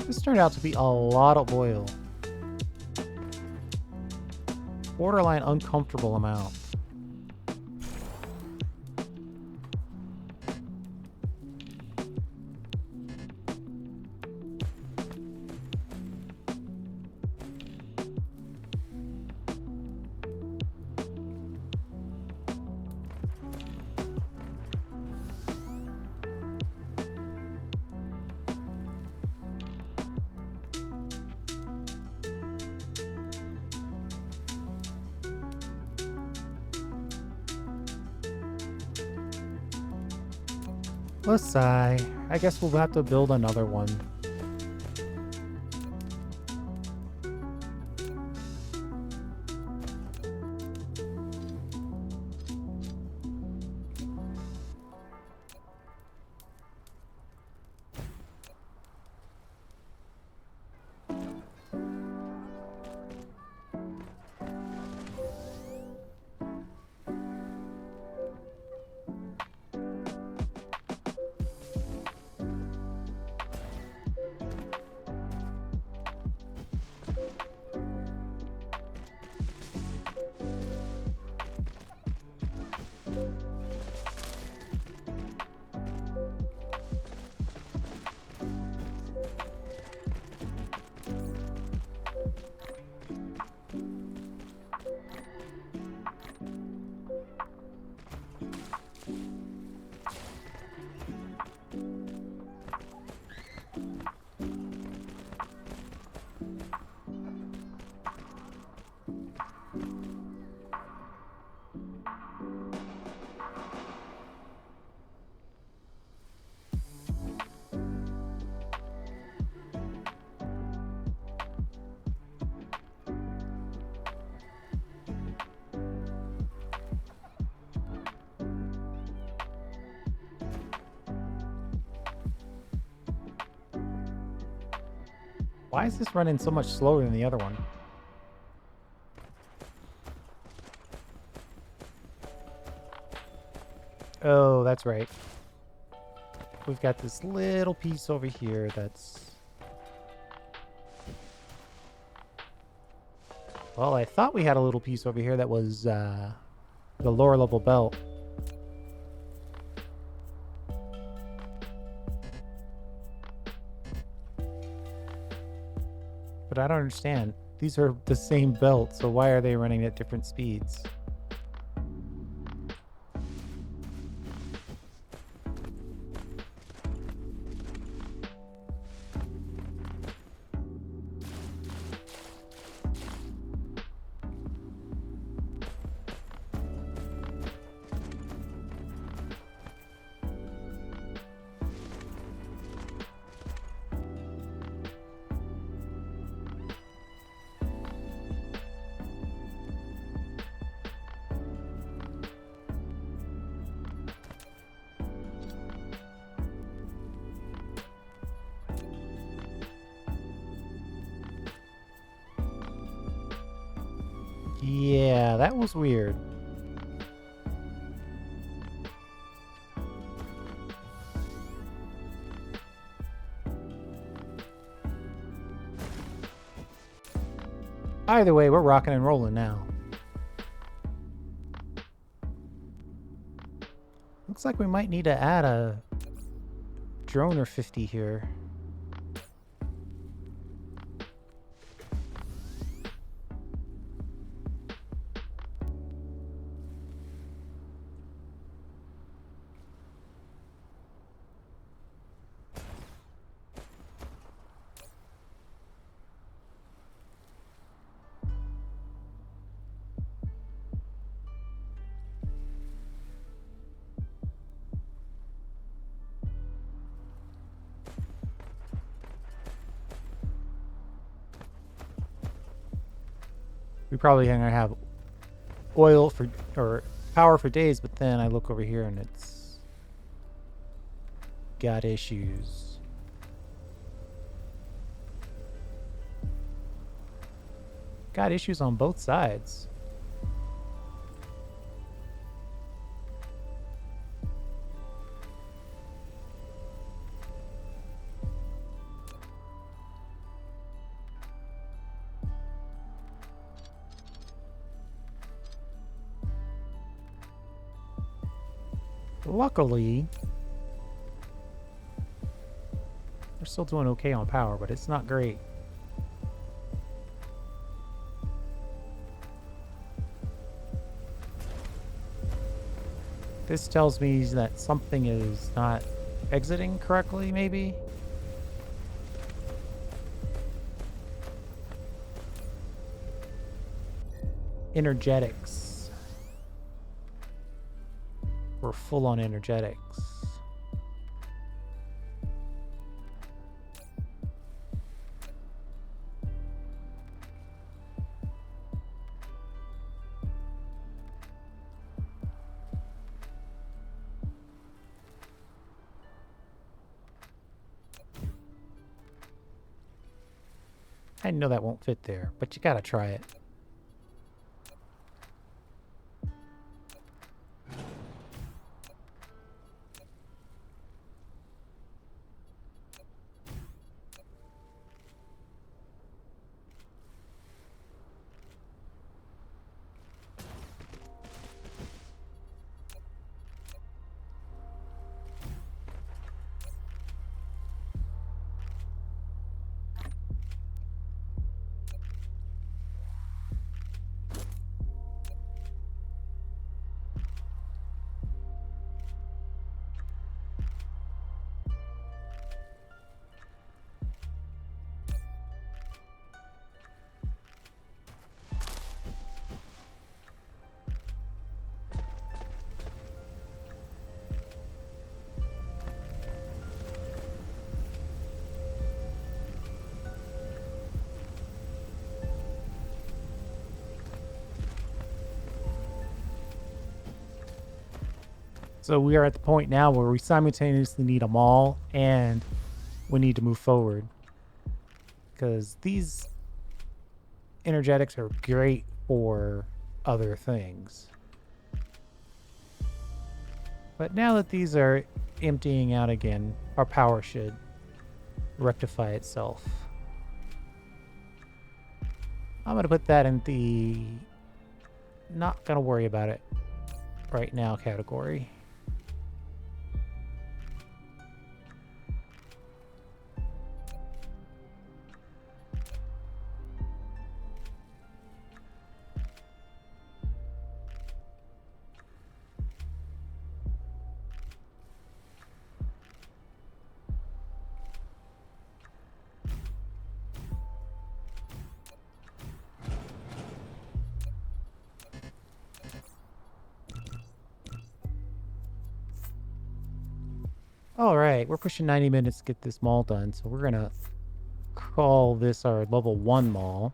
This turned out to be a lot of oil. Borderline uncomfortable amount. Let's sigh. I guess we'll have to build another one. Why is this running so much slower than the other one? Oh, that's right. We've got this little piece over here that's... Well, I thought we had a little piece over here that was the lower level belt. But I don't understand. These are the same belt, so why are they running at different speeds? Yeah, that was weird. Either way, we're rocking and rolling now. Looks like we might need to add a drone or 50 here. We probably gonna have oil for or power for days, but then I look over here and it's got issues. Got issues on both sides. Luckily, we're still doing okay on power, but it's not great. This tells me that something is not exiting correctly, maybe? Energetics. We're full on energetics. I know that won't fit there, but you gotta try it. So we are at the point now where we simultaneously need them all and we need to move forward. Because these energetics are great for other things. But now that these are emptying out again, our power should rectify itself. I'm going to put that in the not going to worry about it right now category. All right, we're pushing 90 minutes to get this mall done, so we're gonna call this our level 1 mall.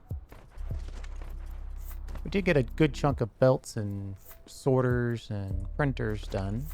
We did get a good chunk of belts and sorters and printers done.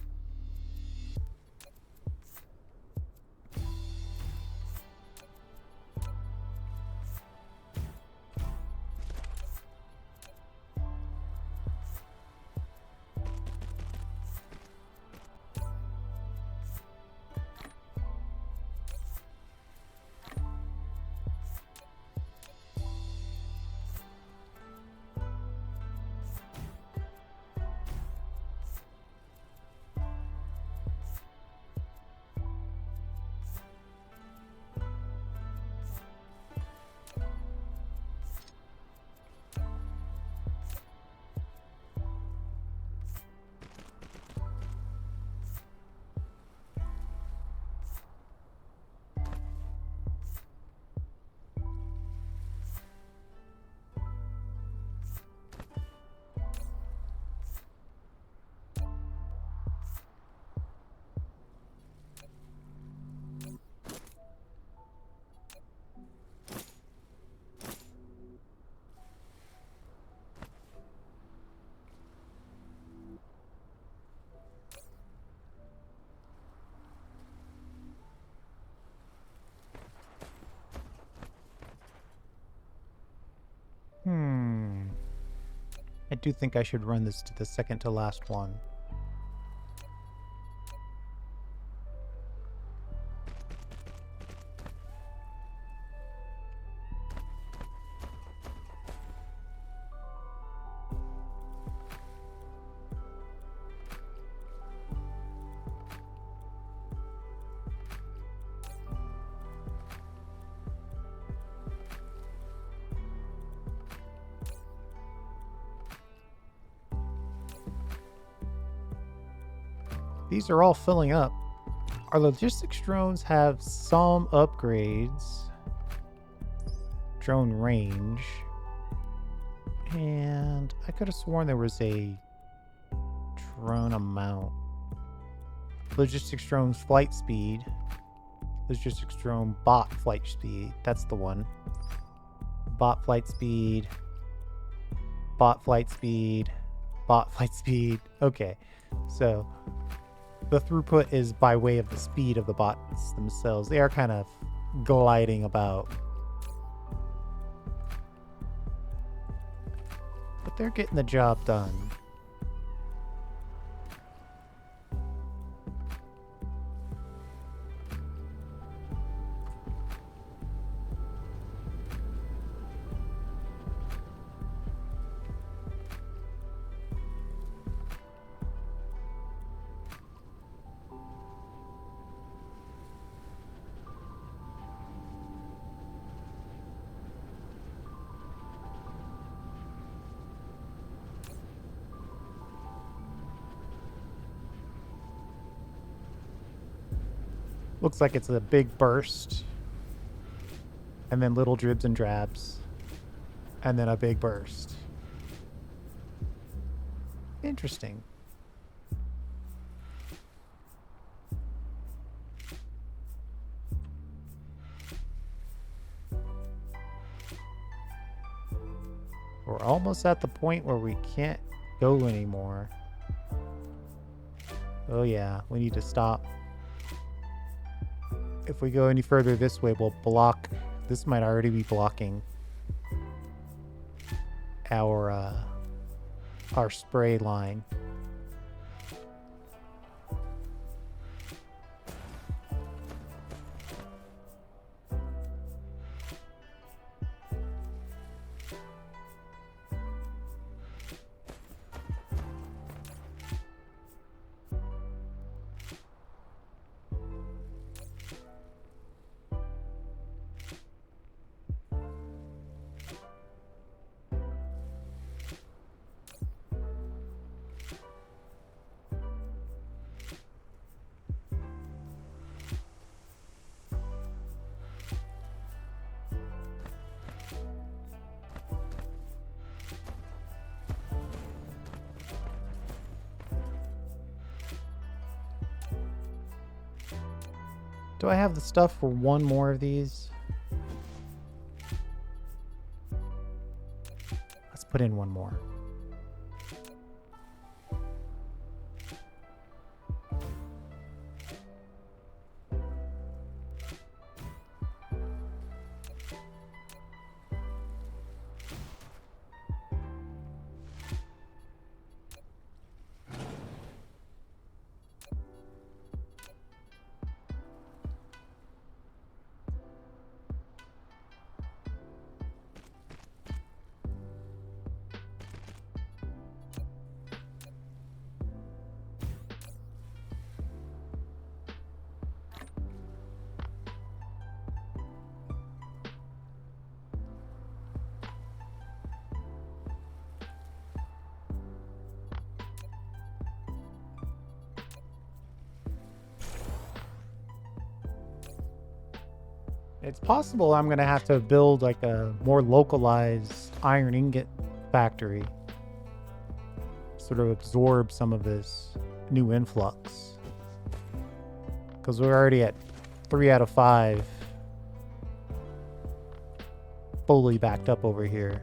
I do think I should run this to the second to last one. These are all filling up. Our logistics drones have some upgrades. Drone range. And I could have sworn there was a drone amount. Logistics drone's flight speed. Logistics drone bot flight speed. That's the one. Bot flight speed. Bot flight speed. Bot flight speed. Okay. So the throughput is by way of the speed of the bots themselves. They are kind of gliding about. But they're getting the job done. Looks like it's a big burst. And then little dribs and drabs. And then a big burst. Interesting. We're almost at the point where we can't go anymore. Oh yeah, we need to stop. If we go any further this way, we'll block. This might already be blocking our spray line. Do I have the stuff for one more of these? Let's put in one more. It's possible I'm going to have to build like a more localized iron ingot factory. Sort of absorb some of this new influx. Because we're already at 3 out of 5 fully backed up over here.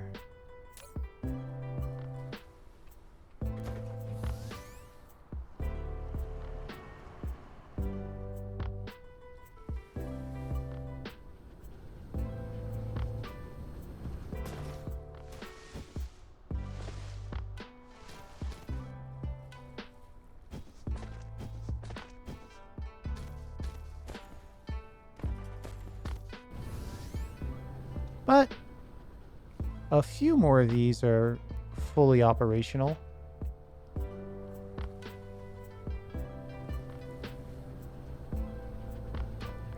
But a few more of these are fully operational.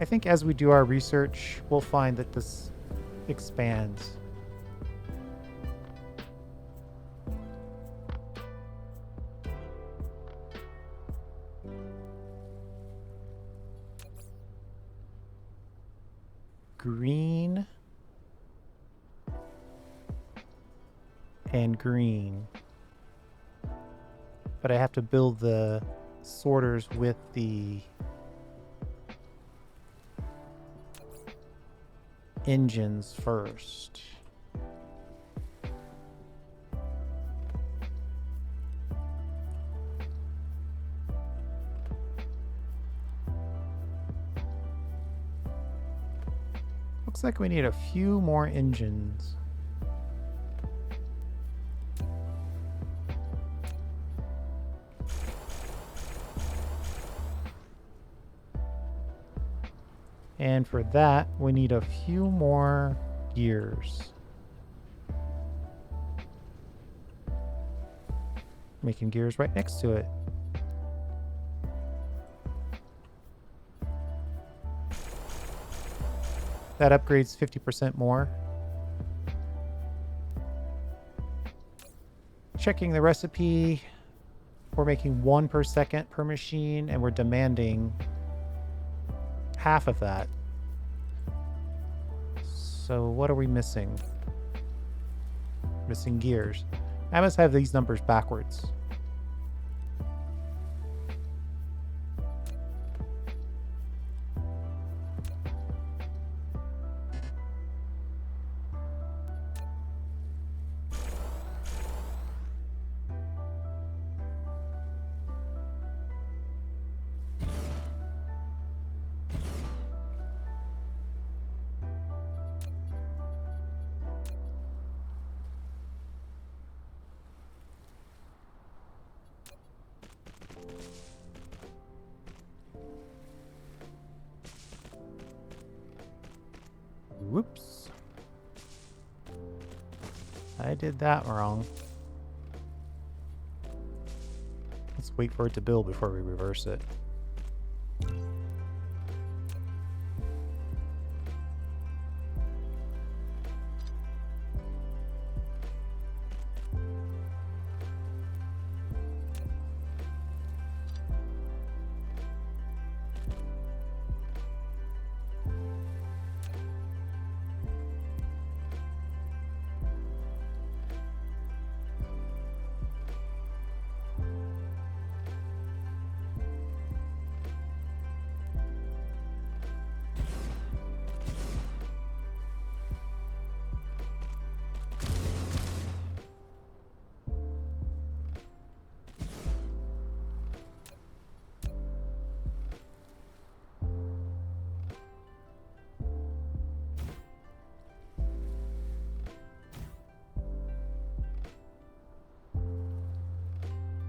I think as we do our research, we'll find that this expands. Green and green. But I have to build the sorters with the engines first. Looks like we need a few more engines. And for that, we need a few more gears. Making gears right next to it. That upgrades 50% more. Checking the recipe. We're making 1 per second per machine, and we're demanding half of that. So what are we missing? Missing gears. I must have these numbers backwards. Whoops. I did that wrong. Let's wait for it to build before we reverse it.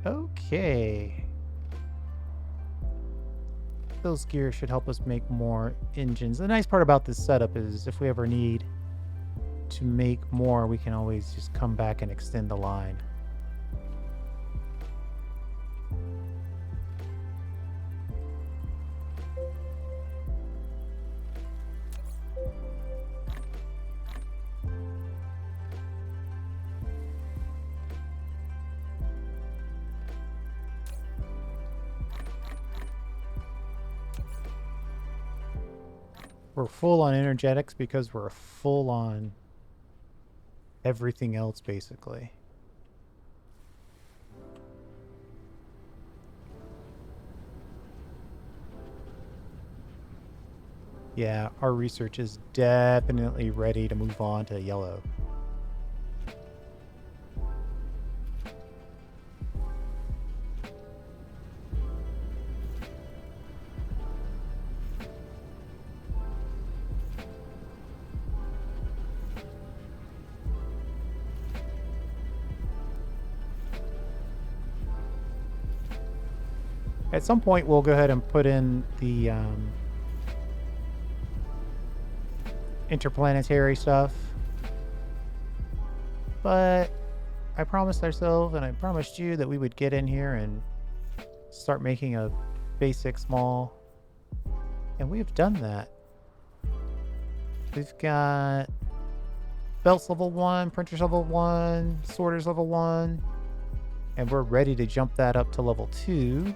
Okay. Those gears should help us make more engines. The nice part about this setup is if we ever need to make more, we can always just come back and extend the line. We're full on energetics because we're full on everything else, basically. Yeah, our research is definitely ready to move on to yellow. At some point, we'll go ahead and put in the interplanetary stuff. But I promised ourselves and I promised you that we would get in here and start making a basic small. And we've done that. We've got belts level 1, printers level 1, sorters level 1. And we're ready to jump that up to level 2.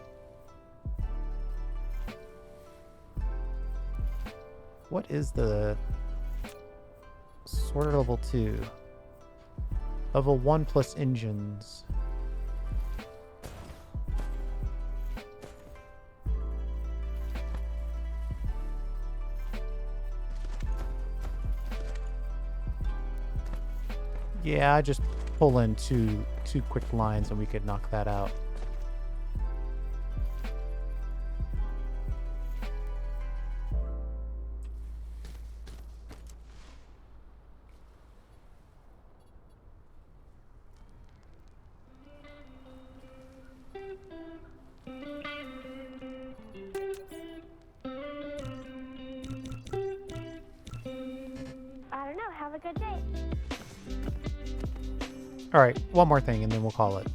What is the sorter level 2? Level 1 plus engines. Yeah, just pull in two quick lines and we could knock that out. I don't know. Have a good day. All right, one more thing and then we'll call it.